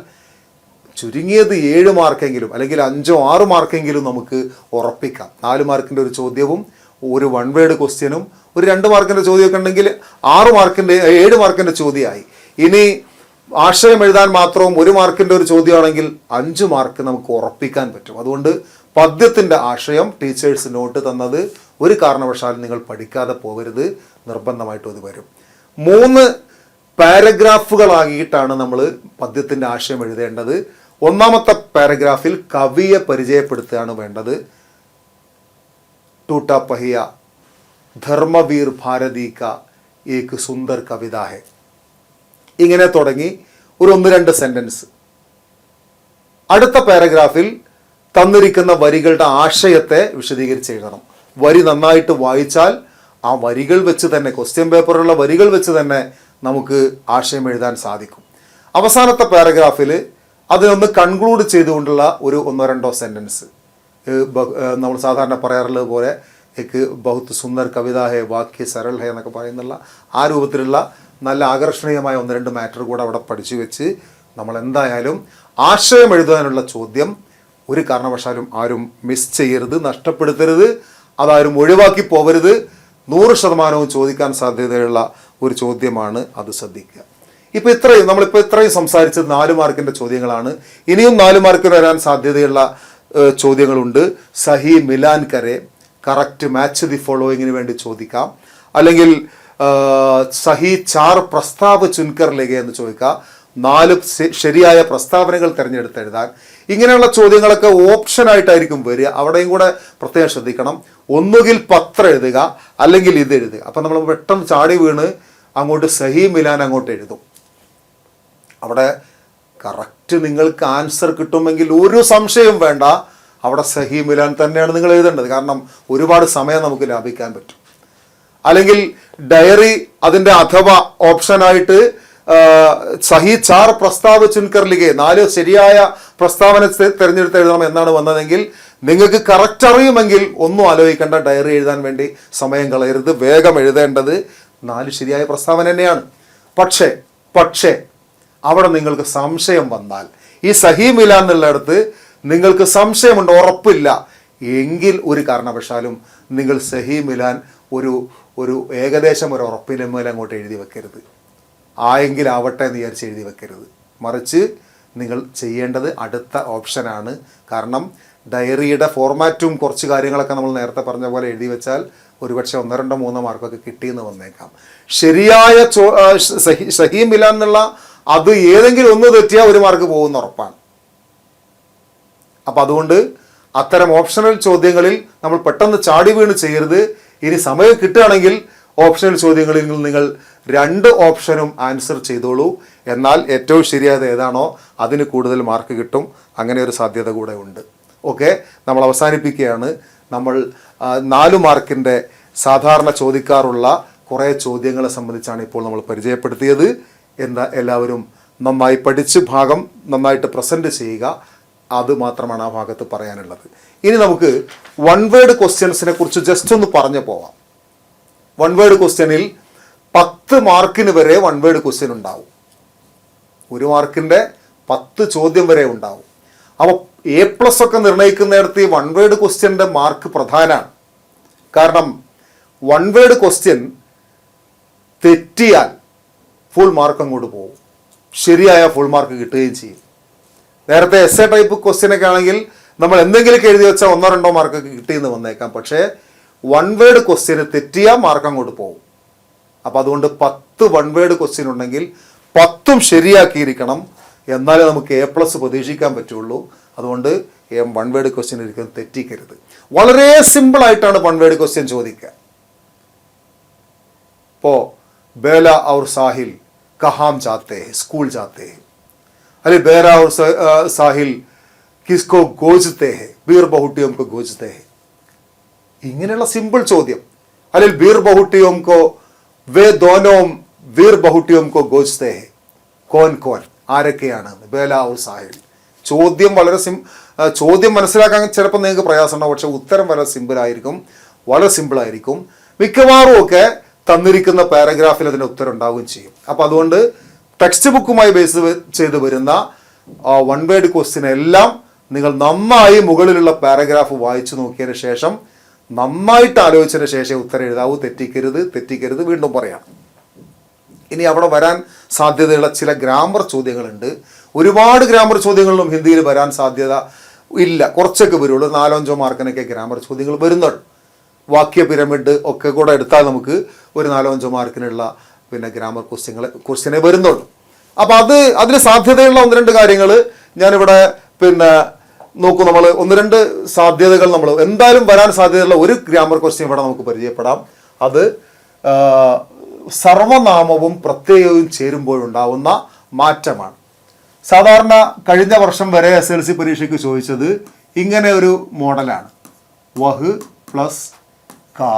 A: ചുരുങ്ങിയത് 7 മാർക്കെങ്കിലും അല്ലെങ്കിൽ 5 6 മാർക്കെങ്കിലും നമുക്ക് ഉറപ്പിക്കാം. 4 മാർക്കിൻ്റെ ഒരു ചോദ്യവും ഒരു 1 വേർഡ് ക്വസ്റ്റ്യനും ഒരു 2 മാർക്കിൻ്റെ ചോദ്യമൊക്കെ ഉണ്ടെങ്കിൽ 7 മാർക്കിൻ്റെ ചോദ്യമായി. ഇനി ആശയം എഴുതാൻ മാത്രവും 1 മാർക്കിൻ്റെ ഒരു ചോദ്യമാണെങ്കിൽ 5 മാർക്ക് നമുക്ക് ഉറപ്പിക്കാൻ പറ്റും. അതുകൊണ്ട് പദ്യത്തിൻ്റെ ആശയം ടീച്ചേഴ്സ് നോട്ട് തന്നത് ഒരു കാരണവശാലും നിങ്ങൾ പഠിക്കാതെ പോകരുത്, നിർബന്ധമായിട്ടും അത് വരും. 3 പാരഗ്രാഫുകളാക്കിയിട്ടാണ് നമ്മൾ പദ്യത്തിൻ്റെ ആശയം എഴുതേണ്ടത്. ഒന്നാമത്തെ പാരഗ്രാഫിൽ കവിയെ പരിചയപ്പെടുത്തുകയാണ് വേണ്ടത്. ടൂട്ടാ പഹിയ ധർമ്മവീർ ഭാരതി കാ ഏക് സുന്ദർ കവിത ഹെ. ഇങ്ങനെ തുടങ്ങി ഒരു 1-2 സെന്റൻസ്. അടുത്ത പാരഗ്രാഫിൽ തന്നിരിക്കുന്ന വരികളുടെ ആശയത്തെ വിശദീകരിച്ച് എഴുതണം. വരി നന്നായിട്ട് വായിച്ചാൽ ആ വരികൾ വെച്ച് തന്നെ, ക്വസ്റ്റ്യൻ പേപ്പറിലുള്ള വരികൾ വെച്ച് തന്നെ നമുക്ക് ആശയം എഴുതാൻ സാധിക്കും. അവസാനത്തെ പാരഗ്രാഫിൽ അതിനൊന്ന് കൺക്ലൂഡ് ചെയ്തുകൊണ്ടുള്ള ഒരു 1-2 സെൻറ്റൻസ്. നമ്മൾ സാധാരണ പറയാറുള്ളത് പോലെ എനിക്ക് ബഹുത്ത് സുന്ദർ കവിത ഹേ വാക്യ സരൾ ഹേ എന്നൊക്കെ പറയുന്നുള്ള ആ രൂപത്തിലുള്ള നല്ല ആകർഷണീയമായ 1-2 മാറ്റർ കൂടെ അവിടെ പഠിച്ചു വെച്ച് നമ്മൾ എന്തായാലും ആശയം എഴുതാനുള്ള ചോദ്യം ഒരു കാരണവശാലും ആരും മിസ് ചെയ്യരുത്, നഷ്ടപ്പെടുത്തരുത്, അതാരും ഒഴിവാക്കി പോകരുത്. 100% ചോദിക്കാൻ സാധ്യതയുള്ള ഒരു ചോദ്യമാണ്, അത് ശ്രദ്ധിക്കുക. നമ്മളിപ്പോൾ ഇത്രയും സംസാരിച്ചത് 4 മാർക്കിൻ്റെ ചോദ്യങ്ങളാണ്. ഇനിയും 4 മാർക്കിന് വരാൻ സാധ്യതയുള്ള ചോദ്യങ്ങളുണ്ട്. സഹി മിലാൻ കരെ, കറക്റ്റ് മാച്ച് ദി ഫോളോയിങ്ങിന് വേണ്ടി ചോദിക്കാം. അല്ലെങ്കിൽ സഹി 4 പ്രസ്താവ് ചുൻകർ ലേഖ എന്ന് ചോദിക്കാം. 4 ശരിയായ പ്രസ്താവനകൾ തിരഞ്ഞെടുത്ത് എഴുതാൻ. ഇങ്ങനെയുള്ള ചോദ്യങ്ങളൊക്കെ ഓപ്ഷനായിട്ടായിരിക്കും വരിക. അവിടെയും കൂടെ പ്രത്യേകം ശ്രദ്ധിക്കണം. ഒന്നുകിൽ പത്രം എഴുതുക അല്ലെങ്കിൽ ഇത് എഴുതുക. അപ്പം നമ്മൾ പെട്ടെന്ന് ചാടി വീണ് അങ്ങോട്ട് സഹി മിലാൻ അങ്ങോട്ട് എഴുതും. അവിടെ കറക്റ്റ് നിങ്ങൾക്ക് ആൻസർ കിട്ടുമെങ്കിൽ ഒരു സംശയവും വേണ്ട, അവിടെ സഹി മിലാൻ തന്നെയാണ് നിങ്ങൾ എഴുതേണ്ടത്. കാരണം ഒരുപാട് സമയം നമുക്ക് ലാഭിക്കാൻ പറ്റും. അല്ലെങ്കിൽ ഡയറി അതിൻ്റെ അഥവാ ഓപ്ഷനായിട്ട് സഹി 4 പ്രസ്താവ ചുൻകർ ലിഖേ, 4 ശരിയായ പ്രസ്താവന തിരഞ്ഞെടുത്ത് എഴുതണം എന്നാണ് വന്നതെങ്കിൽ നിങ്ങൾക്ക് കറക്റ്റ് അറിയുമെങ്കിൽ ഒന്നും ആലോചിക്കേണ്ട, ഡയറി എഴുതാൻ വേണ്ടി സമയം കളയരുത്, വേഗം എഴുതേണ്ടത് 4 ശരിയായ പ്രസ്താവന തന്നെയാണ്. പക്ഷേ അവിടെ നിങ്ങൾക്ക് സംശയം വന്നാൽ, ഈ സഹി മിലാൻ എന്നുള്ളിടത്ത് നിങ്ങൾക്ക് സംശയമുണ്ട്, ഉറപ്പില്ല എങ്കിൽ ഒരു കാരണവശാലും നിങ്ങൾ സഹി മിലാൻ ഒരു ഏകദേശം ഒരു ഉറപ്പിൻ്റെ മേലെ അങ്ങോട്ട് എഴുതി വെക്കരുത്. ആയെങ്കിൽ ആവട്ടെ എന്ന് വിചാരിച്ച് എഴുതി വെക്കരുത്. മറിച്ച് നിങ്ങൾ ചെയ്യേണ്ടത് അടുത്ത ഓപ്ഷനാണ്. കാരണം ഡയറിയുടെ ഫോർമാറ്റും കുറച്ച് കാര്യങ്ങളൊക്കെ നമ്മൾ നേരത്തെ പറഞ്ഞ പോലെ എഴുതി വെച്ചാൽ ഒരുപക്ഷെ 1, 2, 3 മാർക്കൊക്കെ കിട്ടിയെന്ന് വന്നേക്കാം. ശരിയായ സഹി മിലാൻ എന്നുള്ള അത് ഏതെങ്കിലും ഒന്ന് തെറ്റിയാൽ 1 മാർക്ക് പോകുന്ന ഉറപ്പാണ്. അപ്പം അതുകൊണ്ട് അത്തരം ഓപ്ഷണൽ ചോദ്യങ്ങളിൽ നമ്മൾ പെട്ടെന്ന് ചാടി വീണ് ചെയ്യരുത്. ഇനി സമയം കിട്ടുകയാണെങ്കിൽ ഓപ്ഷണൽ ചോദ്യങ്ങളിൽ നിങ്ങൾ 2 ഓപ്ഷനും ആൻസർ ചെയ്തോളൂ. എന്നാൽ ഏറ്റവും ശരിയായത് ഏതാണോ അതിന് കൂടുതൽ മാർക്ക് കിട്ടും. അങ്ങനെ ഒരു സാധ്യത കൂടെ ഉണ്ട്. ഓക്കെ, നമ്മൾ അവസാനിപ്പിക്കുകയാണ്. നമ്മൾ 4 മാർക്കിൻ്റെ സാധാരണ ചോദിക്കാറുള്ള കുറേ ചോദ്യങ്ങളെ സംബന്ധിച്ചാണ് ഇപ്പോൾ നമ്മൾ പരിചയപ്പെടുത്തിയത്. എല്ലാവരും നന്നായി പഠിച്ച് ഭാഗം നന്നായിട്ട് പ്രസൻറ്റ് ചെയ്യുക. അത് മാത്രമാണ് ആ ഭാഗത്ത് പറയാനുള്ളത്. ഇനി നമുക്ക് 1 വേർഡ് ക്വസ്റ്റ്യൻസിനെ കുറിച്ച് ജസ്റ്റ് ഒന്ന് പറഞ്ഞു പോവാം. 1 വേർഡ് ക്വസ്റ്റ്യനിൽ 10 മാർക്കിന് വരെ 1 വേർഡ് ക്വസ്റ്റ്യൻ ഉണ്ടാവും. 1 മാർക്കിൻ്റെ 10 ചോദ്യം വരെ ഉണ്ടാവും. അപ്പോൾ A+ ഒക്കെ നിർണ്ണയിക്കുന്നിടത്ത് ഈ 1 വേർഡ് ക്വസ്റ്റ്യൻ്റെ മാർക്ക് പ്രധാനമാണ്. കാരണം 1 വേർഡ് ക്വസ്റ്റ്യൻ തെറ്റിയാൽ ഫുൾ മാർക്ക് അങ്ങോട്ട് പോകും, ശരിയായ ഫുൾ മാർക്ക് കിട്ടുകയും ചെയ്യും. നേരത്തെ എസ് എ ടൈപ്പ് ക്വസ്റ്റ്യനൊക്കെ ആണെങ്കിൽ നമ്മൾ എന്തെങ്കിലുമൊക്കെ എഴുതി വെച്ചാൽ 1, 2 മാർക്കൊക്കെ കിട്ടിയെന്ന് വന്നേക്കാം. പക്ഷേ 1 വേർഡ് ക്വസ്റ്റ്യന് തെറ്റിയാൽ മാർക്ക് അങ്ങോട്ട് പോകും. അപ്പോൾ അതുകൊണ്ട് 10 1 വേർഡ് ക്വസ്റ്റ്യൻ ഉണ്ടെങ്കിൽ 10ഉം ശരിയാക്കിയിരിക്കണം. എന്നാലേ നമുക്ക് A+ പ്രതീക്ഷിക്കാൻ പറ്റുള്ളൂ. അതുകൊണ്ട് 1 വേർഡ് ക്വസ്റ്റ്യൻ ഒരിക്കലും തെറ്റിക്കരുത്. വളരെ സിമ്പിളായിട്ടാണ് 1 വേർഡ് ക്വസ്റ്റ്യൻ ചോദിക്കുക. ഇപ്പോൾ बेला और साहिल कहाँ जाते हैं, स्कूल जाते हैं. अरे बेला और साहिल किसको गोजते हैं, बीर बहुटियों को गोजते हैं. ഇങ്ങനെയുള്ള സിമ്പിൾ ചോദ്യം. അല്ലെങ്കിൽ ബീർ ബഹുട്ടിയോം കോ വേ ദോനോം വീർ ബഹുട്ടിയോം കോ ഗോജ്തേ ഹെ, കോൻ കോൻ, ആരൊക്കെയാണ് ബേല ഔർ സാഹിൽ. ചോദ്യം വളരെ ചോദ്യം മനസ്സിലാക്കാൻ ചിലപ്പോൾ നിങ്ങൾക്ക് പ്രയാസമുണ്ടാവും. പക്ഷെ ഉത്തരം വളരെ സിമ്പിളായിരിക്കും. മിക്കവാറും ഒക്കെ തന്നിരിക്കുന്ന പാരഗ്രാഫിൽ അതിൻ്റെ ഉത്തരം ഉണ്ടാവുകയും ചെയ്യും. അപ്പം അതുകൊണ്ട് ടെക്സ്റ്റ് ബുക്കുമായി ബേസ് ചെയ്ത് വരുന്ന 1 വേർഡ് ക്വസ്റ്റ്യൻ എല്ലാം നിങ്ങൾ നന്നായി മുകളിലുള്ള പാരഗ്രാഫ് വായിച്ചു നോക്കിയതിന് ശേഷം നന്നായിട്ട് ആലോചിച്ചതിന് ശേഷം ഉത്തരം എഴുതാവൂ. തെറ്റിക്കരുത്. വീണ്ടും പറയാം. ഇനി അവിടെ വരാൻ സാധ്യതയുള്ള ചില ഗ്രാമർ ചോദ്യങ്ങളുണ്ട്. ഒരുപാട് ഗ്രാമർ ചോദ്യങ്ങളിലും ഹിന്ദിയിൽ വരാൻ സാധ്യത ഇല്ല, കുറച്ചൊക്കെ വരുള്ളൂ. 4-5 മാർക്കിനൊക്കെ ഗ്രാമർ ചോദ്യങ്ങൾ വരുന്നുള്ളൂ. വാക്യ പിരമിഡ് ഒക്കെ കൂടെ എടുത്താൽ നമുക്ക് ഒരു 4-5 മാർക്കിനുള്ള ഗ്രാമർ ക്വസ്റ്റ്യനെ വരുന്നുള്ളൂ. അപ്പോൾ അതിന് സാധ്യതയുള്ള 1-2 കാര്യങ്ങൾ ഞാനിവിടെ നോക്കൂ. നമ്മൾ 1-2 സാധ്യതകൾ നമ്മൾ എന്തായാലും വരാൻ സാധ്യതയുള്ള ഒരു ഗ്രാമർ ക്വസ്റ്റ്യൻ ഇവിടെ നമുക്ക് പരിചയപ്പെടാം. അത് സർവനാമവും പ്രത്യയവും ചേരുമ്പോഴുണ്ടാവുന്ന മാറ്റമാണ്. സാധാരണ കഴിഞ്ഞ വർഷം വരെ SLC പരീക്ഷയ്ക്ക് ചോദിച്ചത് ഇങ്ങനെ ഒരു മോഡലാണ്. വഹ് പ്ലസ് का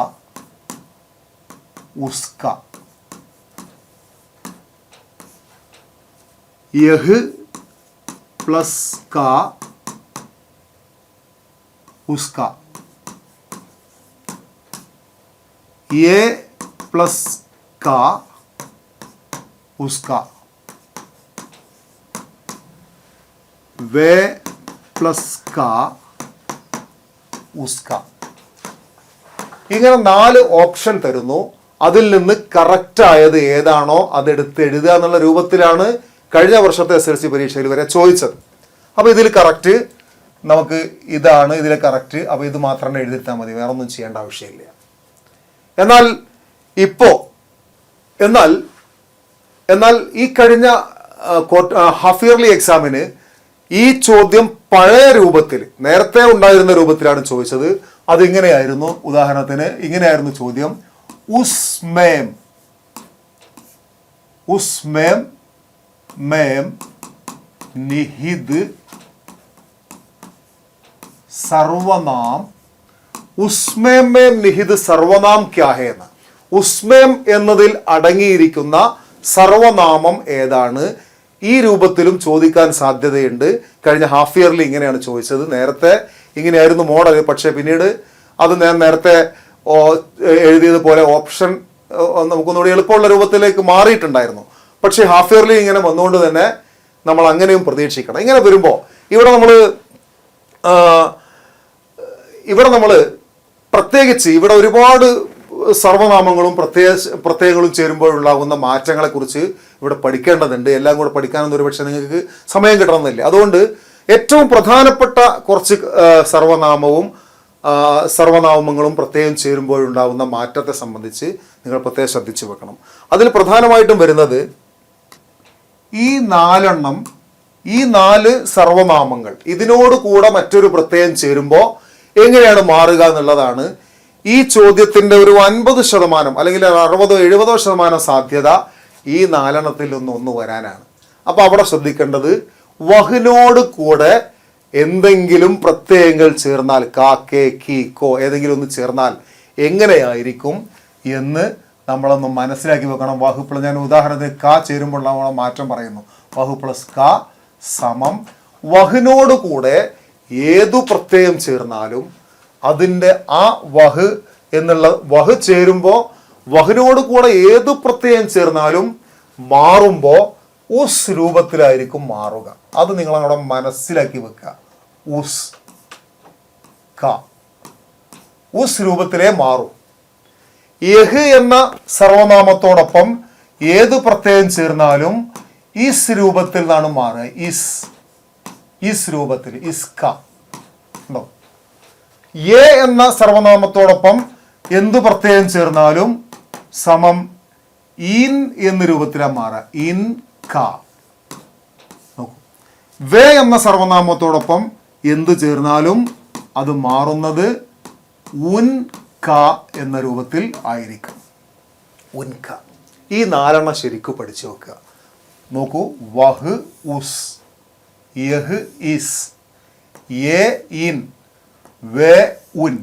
A: उसका, यह प्लस का उसका, ये प्लस का उसका, वे प्लस का उसका. ഇങ്ങനെ 4 ഓപ്ഷൻ തരുന്നു. അതിൽ നിന്ന് കറക്റ്റ് ആയത് ഏതാണോ അതെടുത്ത് എഴുതുക എന്നുള്ള രൂപത്തിലാണ് കഴിഞ്ഞ വർഷത്തെ SLC പരീക്ഷയിൽ വരെ ചോദിച്ചത്. അപ്പോൾ ഇതിൽ കറക്റ്റ് നമുക്ക് ഇതാണ്, ഇതിലെ കറക്റ്റ്. അപ്പോൾ ഇത് മാത്രം എഴുതിത്താൽ മതി, വേറെ ഒന്നും ചെയ്യേണ്ട ആവശ്യമില്ല. എന്നാൽ ഈ കഴിഞ്ഞ ഹാഫ് ഇയർലി എക്സാമിന് ഈ ചോദ്യം പഴയ രൂപത്തിൽ, നേരത്തെ ഉണ്ടായിരുന്ന രൂപത്തിലാണ് ചോദിച്ചത്. അതിങ്ങനെയായിരുന്നു. ഉദാഹരണത്തിന് ഇങ്ങനെയായിരുന്നു ചോദ്യം. ഉസ്മേം മേം നിഹിത് സർവനാം ഉസ്മേം മേം നിഹിത് സർവനാം ക്യാ ഹേ എന്ന്. ഉസ്മേം എന്നതിൽ അടങ്ങിയിരിക്കുന്ന സർവനാമം ഏതാണ്? ഈ രൂപത്തിലും ചോദിക്കാൻ സാധ്യതയുണ്ട്. കഴിഞ്ഞ ഹാഫ് ഇയർലി ഇങ്ങനെയാണ് ചോദിച്ചത്. നേരത്തെ ഇങ്ങനെയായിരുന്നു മോഡൽ, പക്ഷേ പിന്നീട് അത് ഞാൻ നേരത്തെ എഴുതിയതുപോലെ ഓപ്ഷൻ നമുക്കൊന്നുകൂടി എളുപ്പമുള്ള രൂപത്തിലേക്ക് മാറിയിട്ടുണ്ടായിരുന്നു. പക്ഷേ ഹാഫ് ഇയർലി ഇങ്ങനെ വന്നുകൊണ്ട് തന്നെ നമ്മൾ അങ്ങനെയും പ്രതീക്ഷിക്കണം. ഇങ്ങനെ വരുമ്പോൾ ഇവിടെ നമ്മൾ പ്രത്യേകിച്ച് ഇവിടെ ഒരുപാട് സർവനാമങ്ങളും പ്രത്യയങ്ങളും ചേരുമ്പോഴുണ്ടാകുന്ന മാറ്റങ്ങളെക്കുറിച്ച് ഇവിടെ പഠിക്കേണ്ടതുണ്ട്. എല്ലാം കൂടെ പഠിക്കാനൊന്നും ഒരുപക്ഷെ നിങ്ങൾക്ക് സമയം കിട്ടണമെന്നില്ല. അതുകൊണ്ട് ഏറ്റവും പ്രധാനപ്പെട്ട കുറച്ച് സർവനാമങ്ങളും പ്രത്യയം ചേരുമ്പോഴുണ്ടാകുന്ന മാറ്റത്തെ സംബന്ധിച്ച് നിങ്ങൾ പ്രത്യേകം ശ്രദ്ധിച്ചു വെക്കണം. അതിൽ പ്രധാനമായിട്ടും വരുന്നത് ഈ 4 സർവനാമങ്ങൾ ഇതിനോട് കൂടെ മറ്റൊരു പ്രത്യയം ചേരുമ്പോൾ എങ്ങനെയാണ് മാറുക എന്നുള്ളതാണ് ഈ ചോദ്യത്തിന്റെ ഒരു 50% അല്ലെങ്കിൽ 60-70% സാധ്യത ഈ 4 ഒന്ന് വരാനാണ്. അപ്പൊ അവിടെ ശ്രദ്ധിക്കേണ്ടത് വഹിനോട് കൂടെ എന്തെങ്കിലും പ്രത്യയങ്ങൾ ചേർന്നാൽ കാ, കെ, കി, കോ ഏതെങ്കിലും ഒന്ന് ചേർന്നാൽ എങ്ങനെയായിരിക്കും എന്ന് നമ്മളൊന്ന് മനസ്സിലാക്കി വെക്കണം. വഹു പ്ലസ്, ഞാൻ ഉദാഹരണത്തിന് ക ചേരുമ്പോൾ നമ്മൾ മാറ്റം പറയുന്നു. വഹു പ്ലസ് ക സമം വഹിനോട് കൂടെ ഏതു പ്രത്യയം ചേർന്നാലും അതിൻ്റെ ആ വഹ് ചേരുമ്പോൾ വഹിനോട് കൂടെ ഏതു പ്രത്യയം ചേർന്നാലും മാറുമ്പോൾ ഉസ് രൂപത്തിലായിരിക്കും മാറുക. അത് നിങ്ങൾ അവിടെ മനസ്സിലാക്കി വെക്കുക. ഉസ് രൂപത്തിലേ മാറും. യഹ് എന്ന സർവനാമത്തോടൊപ്പം ഏത് പ്രത്യയം ചേർന്നാലും ഇസ് രൂപത്തിൽ നിന്നാണ് മാറുക. ഇസ് രൂപത്തിൽ ഇസ്ക ഉണ്ടോ. യെ എന്ന സർവനാമത്തോടൊപ്പം എന്ത് പ്രത്യയം ചേർന്നാലും സമം ഇൻ എന്ന രൂപത്തിലാണ് മാറുക. ഇൻ ക. വേ എന്ന സർവനാമത്തോടൊപ്പം എന്ത് ചേർന്നാലും അത് മാറുന്നത് ഉൻ ക എന്ന രൂപത്തിൽ ആയിരിക്കും. ഉൻക. ഈ 4 ശരിക്കും പഠിച്ചു വെക്കുക. നോക്കൂ, വഹ് ഉസ്, യഹ് ഇസ്, യേ ഇൻ, വേ ഉൻ.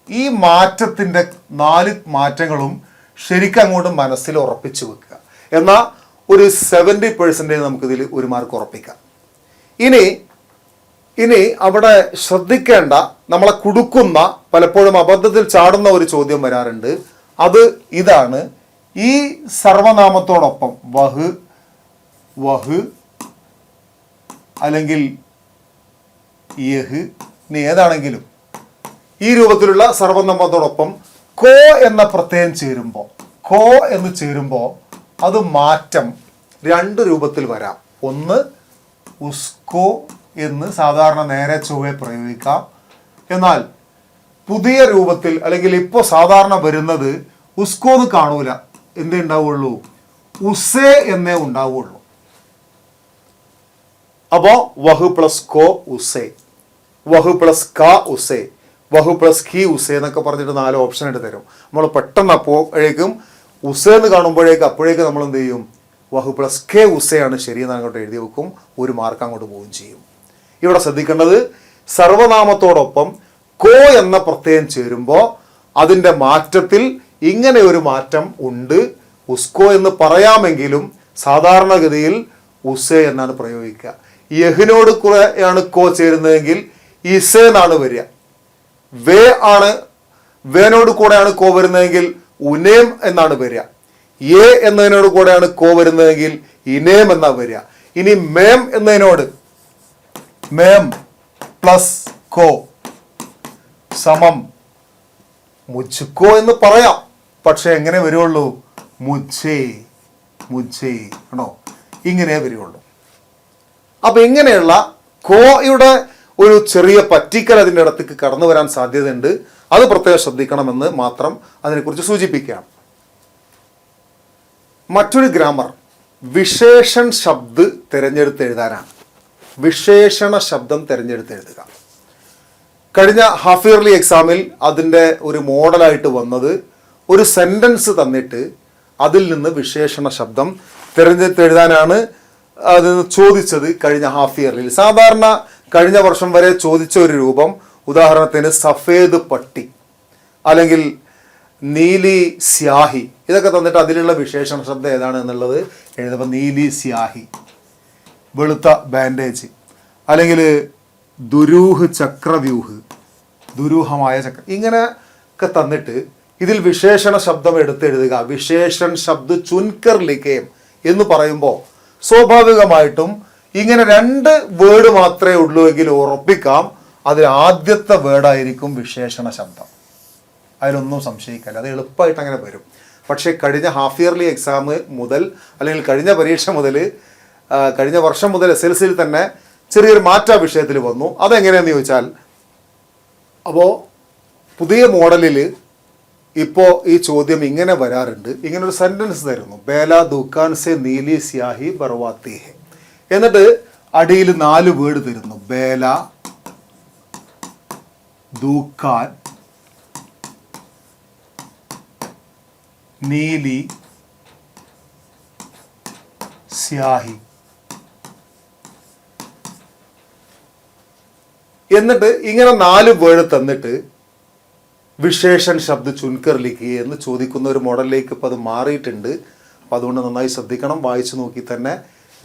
A: ഈ മാറ്റത്തിൻ്റെ 4 മാറ്റങ്ങളും ശരിക്കും അങ്ങോട്ട് മനസ്സിൽ ഉറപ്പിച്ചു വെക്കുക. എന്നാൽ ഒരു 70% നമുക്കിതിൽ ഒരു മാർക്ക് ഉറപ്പിക്കാം. ഇനി അവിടെ ശ്രദ്ധിക്കേണ്ട, നമ്മളെ കുടുക്കുന്ന, പലപ്പോഴും അബദ്ധത്തിൽ ചാടുന്ന ഒരു ചോദ്യം വരാറുണ്ട്. അത് ഇതാണ്. ഈ സർവനാമത്തോടൊപ്പം വഹ് അല്ലെങ്കിൽ യഹ്, ഇനി ഏതാണെങ്കിലും ഈ രൂപത്തിലുള്ള സർവനാമത്തോടൊപ്പം കോ എന്ന പ്രത്യയം ചേരുമ്പോൾ അത് മാറ്റം 2 രൂപത്തിൽ വരാം. ഒന്ന് ഉസ്കോ എന്ന് സാധാരണ നേരെ ചൊവ്വെ പ്രയോഗിക്കാം. എന്നാൽ പുതിയ രൂപത്തിൽ അല്ലെങ്കിൽ ഇപ്പോൾ സാധാരണ വരുന്നത് ഉസ്കോ എന്ന് കാണൂല. എന്തേ ഉണ്ടാവുള്ളൂ? ഉസേ എന്നേ ഉണ്ടാവുള്ളൂ. അപ്പോൾ വഹു പ്ലസ് കോ ഉസേ, വഹു പ്ലസ് ക ഉസേ, വഹു പ്ലസ് ഖി ഉസേ എന്നൊക്കെ പറഞ്ഞിട്ട് 4 ഓപ്ഷൻ ഇട്ട് തരും. നമ്മൾ പെട്ടെന്ന് അപ്പോഴേക്കും ഉസേ എന്ന് അപ്പോഴേക്കും നമ്മൾ എന്ത് ചെയ്യും? വഹു പ്ലസ് കെ ഉസയാണ് ശരിയെന്ന് അങ്ങോട്ട് എഴുതി വെക്കും. 1 മാർക്ക് അങ്ങോട്ട് പോവുകയും ചെയ്യും. ഇവിടെ ശ്രദ്ധിക്കേണ്ടത്, സർവനാമത്തോടൊപ്പം കോ എന്ന പ്രത്യയം ചേരുമ്പോൾ അതിൻ്റെ മാറ്റത്തിൽ ഇങ്ങനെ ഒരു മാറ്റം ഉണ്ട്. ഉസ്കോ എന്ന് പറയാമെങ്കിലും സാധാരണഗതിയിൽ ഉസേ എന്നാണ് പ്രയോഗിക്കുക. യഹിനോട് കൂടെയാണ് കോ ചേരുന്നതെങ്കിൽ ഇസേ എന്നാണ് വരിക. വേനോട് കൂടെയാണ് കോ വരുന്നതെങ്കിൽ ഉനേം എന്നാണ് വരിക. യേ എന്നതിനോട് കൂടെയാണ് കോ വരുന്നതെങ്കിൽ ഇനേം എന്നാണ് വരിക. ഇനി മേം എന്നതിനോട് മേം പ്ലസ് കോ സമം മുജ്കോ എന്ന് പറയാം. പക്ഷെ എങ്ങനെ വരുള്ളൂ? മുജ്ജേ ആണോ? ഇങ്ങനെ വരുള്ളൂ. അപ്പൊ ഇങ്ങനെയുള്ള കോയുടെ ഒരു ചെറിയ പറ്റിക്കൽ അതിൻ്റെ ഇടത്തേക്ക് കടന്നു വരാൻ സാധ്യതയുണ്ട്. അത് പ്രത്യേകം ശ്രദ്ധിക്കണമെന്ന് മാത്രം അതിനെക്കുറിച്ച് സൂചിപ്പിക്കുകയാണ്. മറ്റൊരു ഗ്രാമർ വിശേഷൺ ശബ്ദ് തിരഞ്ഞെടുത്ത് എഴുതാനാണ്. വിശേഷണ ശബ്ദം തിരഞ്ഞെടുത്ത് എഴുതുക. കഴിഞ്ഞ ഹാഫ് ഇയർലി എക്സാമിൽ അതിൻ്റെ ഒരു മോഡലായിട്ട് വന്നത് ഒരു സെൻറ്റൻസ് തന്നിട്ട് അതിൽ നിന്ന് വിശേഷണ ശബ്ദം തിരഞ്ഞെടുത്ത് എഴുതാനാണ് അത് ചോദിച്ചത് കഴിഞ്ഞ ഹാഫ് ഇയർലിൽ. സാധാരണ കഴിഞ്ഞ വർഷം വരെ ചോദിച്ച ഒരു രൂപം, ഉദാഹരണത്തിന് സഫേദ് പട്ടി അല്ലെങ്കിൽ നീലി സ്യാഹി, ഇതൊക്കെ തന്നിട്ട് അതിലുള്ള വിശേഷണ ശബ്ദം ഏതാണ് എന്നുള്ളത് എഴുതുമ്പോൾ നീലി സ്യാഹി, വെളുത്ത ബാൻഡേജ്, അല്ലെങ്കിൽ ദുരൂഹ് ചക്രവ്യൂഹ്, ദുരൂഹമായ ചക്ര, ഇങ്ങനെയൊക്കെ തന്നിട്ട് ഇതിൽ വിശേഷണ ശബ്ദം എടുത്തെഴുതുക. വിശേഷൺ ശബ്ദ് ചുൻകർ ലിഖേം എന്ന് പറയുമ്പോൾ സ്വാഭാവികമായിട്ടും ഇങ്ങനെ 2 വേർഡ് മാത്രമേ ഉള്ളൂ എങ്കിൽ ഉറപ്പിക്കാം അതിൽ ആദ്യത്തെ വേർഡായിരിക്കും വിശേഷണ ശബ്ദം. അതിലൊന്നും സംശയിക്കില്ല, അത് എളുപ്പമായിട്ട് അങ്ങനെ വരും. പക്ഷേ കഴിഞ്ഞ ഹാഫ് ഇയർലി എക്സാം മുതൽ അല്ലെങ്കിൽ കഴിഞ്ഞ പരീക്ഷ മുതൽ കഴിഞ്ഞ വർഷം മുതൽ SLCയിൽ തന്നെ ചെറിയൊരു മാറ്റ വിഷയത്തിൽ വന്നു. അതെങ്ങനെയാണെന്ന് ചോദിച്ചാൽ, അപ്പോൾ പുതിയ മോഡലിൽ ഇപ്പോൾ ഈ ചോദ്യം ഇങ്ങനെ വരാറുണ്ട്. ഇങ്ങനൊരു സെൻറ്റൻസ് തരുന്നു, ബേല ദുക്കാൻ സെ നീലി സ്യാഹി ബർവാത്തി ഹെ, എന്നിട്ട് അടിയിൽ 4 വേർഡ് തരുന്നു, ബേല ദുക്കാൻ നീലി സ്യാഹി, എന്നിട്ട് ഇങ്ങനെ 4 വേർഡ് തന്നിട്ട് വിശേഷൻ ശബ്ദ ചുൻകർ ലിഖി എന്ന് ചോദിക്കുന്ന ഒരു മോഡലിലേക്ക് ഇപ്പോൾ അത് മാറിയിട്ടുണ്ട്. അപ്പം അതുകൊണ്ട് നന്നായി ശ്രദ്ധിക്കണം. വായിച്ചു നോക്കി തന്നെ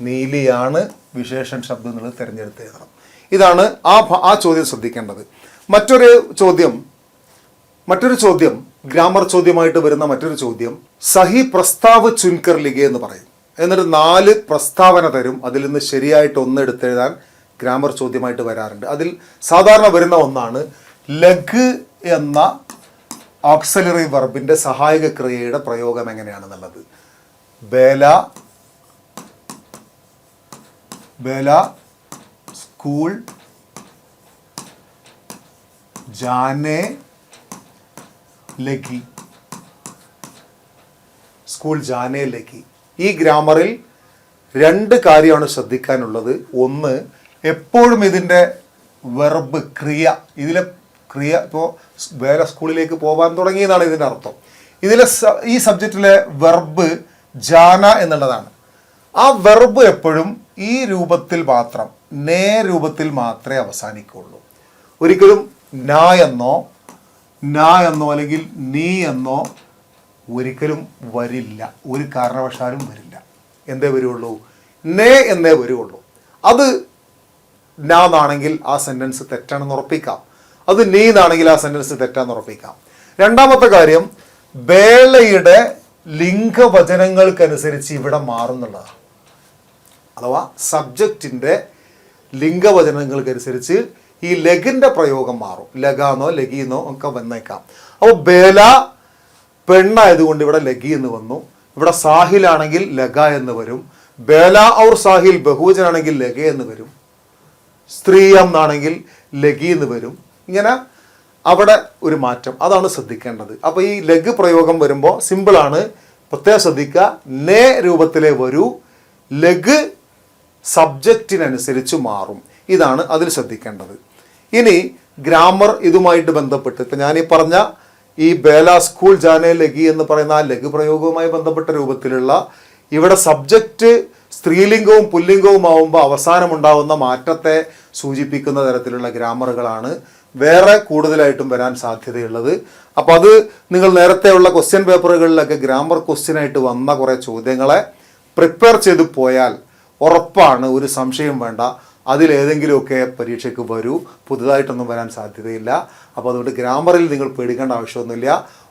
A: നീലിയാണ് വിശേഷൻ ശബ്ദം എന്നുള്ളത് തിരഞ്ഞെടുത്ത് എഴുതണം. ഇതാണ് ആ ചോദ്യം ശ്രദ്ധിക്കേണ്ടത്. മറ്റൊരു ചോദ്യം ഗ്രാമർ ചോദ്യമായിട്ട് വരുന്ന മറ്റൊരു ചോദ്യം, സഹി പ്രസ്താവ് ചുൻകർ ലിഖി എന്ന് പറയും. എന്നിട്ട് 4 പ്രസ്താവന തരും, അതിൽ നിന്ന് ശരിയായിട്ട് 1 എടുത്തെഴുതാൻ ഗ്രാമർ ചോദ്യമായിട്ട് വരാറുണ്ട്. അതിൽ സാധാരണ വരുന്ന ഒന്നാണ് ലഘ് എന്ന ഓക്സിലറി വെർബിന്റെ സഹായക ക്രിയയുടെ പ്രയോഗം എങ്ങനെയാണെന്നുള്ളത്. ബേല സ്കൂൾ ജാനെ ലഗി, സ്കൂൾ ജാനെ ലഗി. ഈ ഗ്രാമറിൽ 2 കാര്യമാണ് ശ്രദ്ധിക്കാനുള്ളത്. ഒന്ന്, എപ്പോഴും ഇതിൻ്റെ വെർബ് ക്രിയ, ഇതിലെ ക്രിയ, ഇപ്പോൾ വേല സ്കൂളിലേക്ക് പോകാൻ തുടങ്ങിയതാണ് ഇതിൻ്റെ അർത്ഥം. ഇതിലെ ഈ സബ്ജക്റ്റിലെ വെർബ് ജാന എന്നുള്ളതാണ്. ആ വെർബ് എപ്പോഴും ഈ രൂപത്തിൽ മാത്രം, നേ രൂപത്തിൽ മാത്രമേ അവസാനിക്കുള്ളൂ. ഒരിക്കലും നാ എന്നോ അല്ലെങ്കിൽ നീ എന്നോ ഒരിക്കലും വരില്ല, ഒരു കാരണവശാലും വരില്ല. എന്തേ വരുള്ളൂ? നേ എന്നേ വരുള്ളൂ. അത് നാ എന്നാണെങ്കിൽ ആ സെൻറ്റൻസ് തെറ്റാണെന്ന് ഉറപ്പിക്കാം, അത് നീ എന്നാണെങ്കിൽ ആ സെൻറ്റൻസ് തെറ്റാന്ന് ഉറപ്പിക്കാം. രണ്ടാമത്തെ കാര്യം, ബേലയുടെ ലിംഗവചനങ്ങൾക്കനുസരിച്ച് ഇവിടെ മാറുന്നുള്ളതാണ്. അഥവാ സബ്ജക്റ്റിൻ്റെ ലിംഗവചനങ്ങൾക്കനുസരിച്ച് ഈ ലഗിൻ്റെ പ്രയോഗം മാറും. ലഗാന്നോ ലഗീന്നോ ഒക്കെ വന്നേക്കാം. അപ്പോൾ ബേല പെണ്ണായതുകൊണ്ട് ഇവിടെ ലഗി എന്ന് വന്നു. ഇവിടെ സാഹിലാണെങ്കിൽ ലഗ എന്ന് വരും. ബേല ഔർ സാഹിൽ ബഹുവചനാണെങ്കിൽ ലഗ എന്ന് വരും. സ്ത്രീയം എന്നാണെങ്കിൽ ലഗി എന്ന് വരും. ഇങ്ങനെ അവിടെ ഒരു മാറ്റം, അതാണ് ശ്രദ്ധിക്കേണ്ടത്. അപ്പോൾ ഈ ലഗ് പ്രയോഗം വരുമ്പോൾ സിമ്പിളാണ്, പ്രത്യേകം ശ്രദ്ധിക്കുക. നേ രൂപത്തിലേ വരൂ, ലഗ് സബ്ജക്റ്റിനനുസരിച്ച് മാറും. ഇതാണ് അതിൽ ശ്രദ്ധിക്കേണ്ടത്. ഇനി ഗ്രാമർ ഇതുമായിട്ട് ബന്ധപ്പെട്ട് ഇപ്പം ഞാനീ പറഞ്ഞ ഈ ബേല സ്കൂൾ ജാനെ ലഗി എന്ന് പറയുന്ന ആ ലഘു പ്രയോഗവുമായി ബന്ധപ്പെട്ട രൂപത്തിലുള്ള ഇവിടെ സബ്ജക്റ്റ് സ്ത്രീലിംഗവും പുല്ലിംഗവും ആവുമ്പോൾ അവസാനമുണ്ടാവുന്ന മാറ്റത്തെ സൂചിപ്പിക്കുന്ന തരത്തിലുള്ള ഗ്രാമറുകളാണ് വേറെ കൂടുതലായിട്ടും വരാൻ സാധ്യതയുള്ളത്. അപ്പോൾ അത് നിങ്ങൾ നേരത്തെയുള്ള ക്വസ്റ്റ്യൻ പേപ്പറുകളിലൊക്കെ ഗ്രാമർ ക്വസ്റ്റ്യനായിട്ട് വന്ന കുറേ ചോദ്യങ്ങളെ പ്രിപ്പയർ ചെയ്ത് പോയാൽ ഉറപ്പാണ്, ഒരു സംശയം വേണ്ട, അതിലേതെങ്കിലുമൊക്കെ പരീക്ഷയ്ക്ക് വരൂ, പുതുതായിട്ടൊന്നും വരാൻ സാധ്യതയില്ല. അപ്പോൾ അതുകൊണ്ട് ഗ്രാമറിൽ നിങ്ങൾ പേടിക്കേണ്ട ആവശ്യമൊന്നുമില്ല.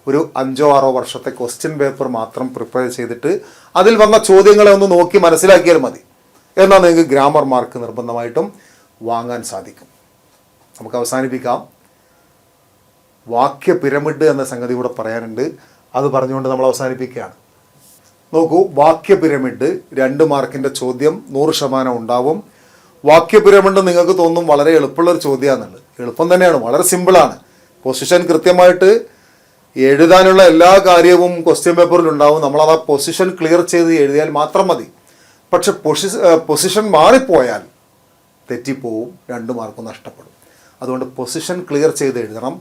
A: ഒരു 5-6 വർഷത്തെ ക്വസ്റ്റ്യൻ പേപ്പർ മാത്രം പ്രിപ്പയർ ചെയ്തിട്ട് അതിൽ വന്ന ചോദ്യങ്ങളെ ഒന്ന് നോക്കി മനസ്സിലാക്കിയാൽ മതി. എന്നാൽ നിങ്ങൾക്ക് ഗ്രാമർ മാർക്ക് നിർബന്ധമായിട്ടും വാങ്ങാൻ സാധിക്കും. നമുക്ക് അവസാനിപ്പിക്കാം. വാക്യ പിരമിഡ് എന്ന സംഗതി കൂടെ പറയാനുണ്ട്, അത് പറഞ്ഞുകൊണ്ട് നമ്മൾ അവസാനിപ്പിക്കുകയാണ്. നോക്കൂ, വാക്യ പിരമിഡ് 2 മാർക്കിൻ്റെ ചോദ്യം 100% ഉണ്ടാവും. വാക്യ പിരമിഡ് നിങ്ങൾക്ക് തോന്നും വളരെ എളുപ്പമുള്ളൊരു ചോദ്യമാണെന്നുള്ളത്. എളുപ്പം തന്നെയാണ്, വളരെ സിമ്പിളാണ്. പൊസിഷൻ കൃത്യമായിട്ട് എഴുതാനുള്ള എല്ലാ കാര്യവും ക്വസ്റ്റ്യൻ പേപ്പറിൽ ഉണ്ടാവും. നമ്മളത് ആ പൊസിഷൻ ക്ലിയർ ചെയ്ത് എഴുതിയാൽ മാത്രം മതി. പക്ഷെ പൊസിഷൻ മാറിപ്പോയാൽ തെറ്റിപ്പോവും, 2 മാർക്കും നഷ്ടപ്പെടും. അതുകൊണ്ട് പൊസിഷൻ ക്ലിയർ ചെയ്ത് എഴുതണം.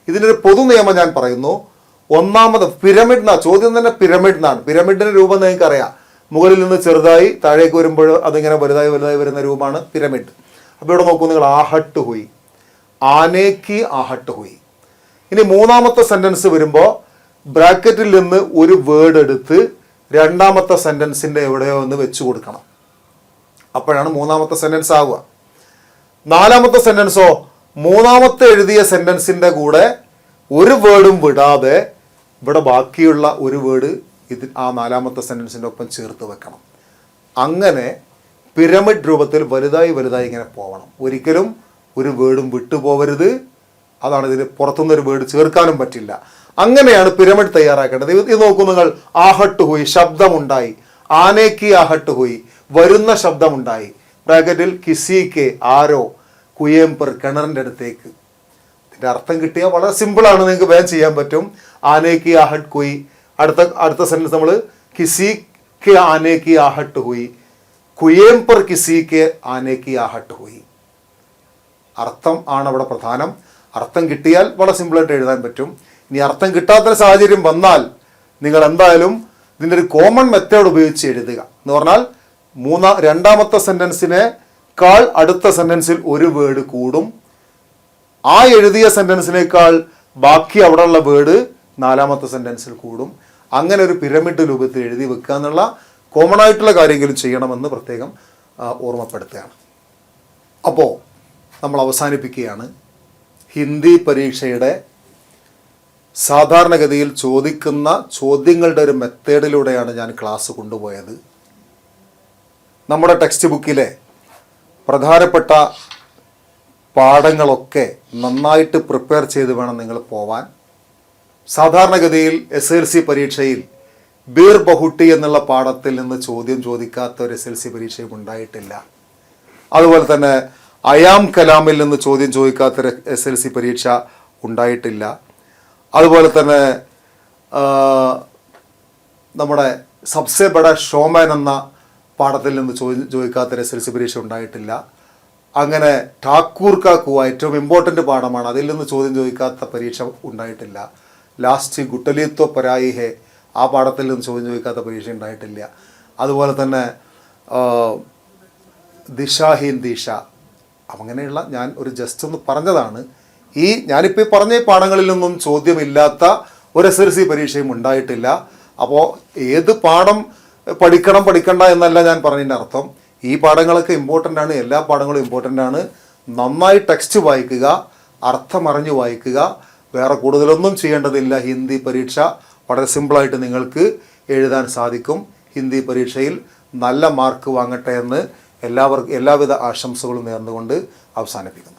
A: ഇതിൻ്റെ ഒരു പൊതു നിയമം ഞാൻ പറയുന്നു. ഒന്നാമത് പിരമിഡ്നാണ് ചോദ്യം, തന്നെ പിരമിഡ്നാണ്. പിരമിഡിൻ്റെ രൂപം നിങ്ങൾക്കറിയാം, മുകളിൽ നിന്ന് ചെറുതായി താഴേക്ക് വരുമ്പോൾ അതിങ്ങനെ വലുതായി വരുന്ന രൂപമാണ് പിരമിഡ്. അപ്പോൾ ഇവിടെ നോക്കൂ നിങ്ങൾ, आहट हुई, आने की आहट हुई. ഇനി മൂന്നാമത്തെ സെന്റൻസ് വരുമ്പോൾ ബ്രാക്കറ്റിൽ നിന്ന് ഒരു വേർഡ് എടുത്ത് രണ്ടാമത്തെ സെന്റൻസിന്റെ എവിടെയോ ഒന്ന് വെച്ച് കൊടുക്കണം. അപ്പോഴാണ് മൂന്നാമത്തെ സെന്റൻസ് ആവുക. നാലാമത്തെ സെന്റൻസോ മൂന്നാമത്തെ എഴുതിയ സെന്റൻസിന്റെ കൂടെ ഒരു വേർഡും വിടാതെ ഇവിടെ ബാക്കിയുള്ള ഒരു വേർഡ് ആ നാലാമത്തെ സെന്റൻസിന്റെ ഒപ്പം ചേർത്ത് വെക്കണം. അങ്ങനെ പിരമിഡ് രൂപത്തിൽ വലുതായി വലുതായി ഇങ്ങനെ പോകണം. ഒരിക്കലും ഒരു വേർഡും വിട്ടുപോകരുത്. അതാണ് ഇതിന് പുറത്തുനിന്നൊരു വേർഡ് ചേർക്കാനും പറ്റില്ല. അങ്ങനെയാണ് പിരമിഡ് തയ്യാറാക്കേണ്ടത്. ഇത് നോക്കൂ നിങ്ങൾ, आहट हुई ശബ്ദമുണ്ടായി, ആനെ की आहट हुई വരുന്ന ശബ്ദമുണ്ടായി, ബ്രാക്കറ്റിൽ കിസി കെ ആരോ, കുയേം पर കിണറിൻ്റെ അടുത്തേക്ക്. ഇതിൻ്റെ അർത്ഥം കിട്ടിയാൽ വളരെ സിമ്പിളാണ്, നിങ്ങൾക്ക് വേഗം ചെയ്യാൻ പറ്റും. ആനെ की आहट हुई, അടുത്ത സെന്റൻസ് നമ്മൾ കിസി കെ ആനെ की आहट हुई, കുയേം पर കിസി കെ ആനെ की आहट हुई. അർത്ഥം ആണ് അവിടെ പ്രധാനം. അർത്ഥം കിട്ടിയാൽ വളരെ സിമ്പിളായിട്ട് എഴുതാൻ പറ്റും. ഇനി അർത്ഥം കിട്ടാത്തൊരു സാഹചര്യം വന്നാൽ നിങ്ങൾ എന്തായാലും ഇതിൻ്റെ ഒരു കോമൺ മെത്തേഡ് ഉപയോഗിച്ച് എഴുതുക. എന്ന് പറഞ്ഞാൽ രണ്ടാമത്തെ സെന്റൻസിനേക്കാൾ അടുത്ത സെന്റൻസിൽ ഒരു വേർഡ് കൂടും. ആ എഴുതിയ സെന്റൻസിനേക്കാൾ ബാക്കി അവിടെയുള്ള വേർഡ് നാലാമത്തെ സെന്റൻസിൽ കൂടും. അങ്ങനെ ഒരു പിരമിഡ് രൂപത്തിൽ എഴുതി വെക്കുക എന്നുള്ള കോമൺ ആയിട്ടുള്ള കാര്യങ്ങളും ചെയ്യണമെന്ന് പ്രത്യേകം ഓർമ്മപ്പെടുത്തുകയാണ്. അപ്പോൾ നമ്മൾ അവസാനിപ്പിക്കുകയാണ്. ഹിന്ദി പരീക്ഷയുടെ സാധാരണഗതിയിൽ ചോദിക്കുന്ന ചോദ്യങ്ങളുടെ ഒരു മെത്തേഡിലൂടെയാണ് ഞാൻ ക്ലാസ് കൊണ്ടുപോയത്. നമ്മുടെ ടെക്സ്റ്റ് ബുക്കിലെ പ്രധാനപ്പെട്ട പാഠങ്ങളൊക്കെ നന്നായിട്ട് പ്രിപ്പയർ ചെയ്ത് വേണം നിങ്ങൾ പോവാൻ. സാധാരണഗതിയിൽ SLC പരീക്ഷയിൽ ബീർ ബഹുട്ടി എന്നുള്ള പാഠത്തിൽ നിന്ന് ചോദ്യം ചോദിക്കാത്ത ഒരു SLC പരീക്ഷയും ഉണ്ടായിട്ടില്ല. അതുപോലെ തന്നെ അയാം കലാമിൽ നിന്ന് ചോദ്യം ചോദിക്കാത്തൊരു SLC പരീക്ഷ ഉണ്ടായിട്ടില്ല. അതുപോലെ തന്നെ നമ്മുടെ സബ്സെ ബഡ ഷോമാൻ എന്ന പാഠത്തിൽ നിന്ന് ചോദിക്കാത്തൊരു SLC പരീക്ഷ ഉണ്ടായിട്ടില്ല. അങ്ങനെ ഠാക്കൂർ കാ കുവ ഏറ്റവും ഇമ്പോർട്ടൻ്റ് പാഠമാണ്, അതിൽ നിന്ന് ചോദ്യം ചോദിക്കാത്ത പരീക്ഷ ഉണ്ടായിട്ടില്ല. ലാസ്റ്റ് ഗുട്ടലിത്വ പരായി ഹെ, ആ പാഠത്തിൽ നിന്ന് ചോദ്യം ചോദിക്കാത്ത പരീക്ഷ ഉണ്ടായിട്ടില്ല. അതുപോലെ തന്നെ ദിശാഹീൻ ദിശ, അങ്ങനെയുള്ള ഞാൻ ഒരു ജസ്റ്റ് ഒന്ന് പറഞ്ഞതാണ്. ഞാനിപ്പോൾ ഈ പറഞ്ഞ പാഠങ്ങളിൽ നിന്നും ചോദ്യമില്ലാത്ത ഒരു SLC പരീക്ഷയും ഉണ്ടായിട്ടില്ല. അപ്പോൾ ഏത് പാഠം പഠിക്കണ്ട എന്നല്ല ഞാൻ പറഞ്ഞതിൻ്റെ അർത്ഥം. ഈ പാഠങ്ങളൊക്കെ ഇമ്പോർട്ടൻ്റ് ആണ്, എല്ലാ പാഠങ്ങളും ഇമ്പോർട്ടൻ്റ് ആണ്. നന്നായി ടെക്സ്റ്റ് വായിക്കുക, അർത്ഥമറിഞ്ഞ് വായിക്കുക, വേറെ കൂടുതലൊന്നും ചെയ്യേണ്ടതില്ല. ഹിന്ദി പരീക്ഷ വളരെ സിമ്പിളായിട്ട് നിങ്ങൾക്ക് എഴുതാൻ സാധിക്കും. ഹിന്ദി പരീക്ഷയിൽ നല്ല മാർക്ക് വാങ്ങട്ടെ എന്ന് എല്ലാവിധ ആശംസകളും നേർന്നുകൊണ്ട് അവസാനിപ്പിക്കുന്നു.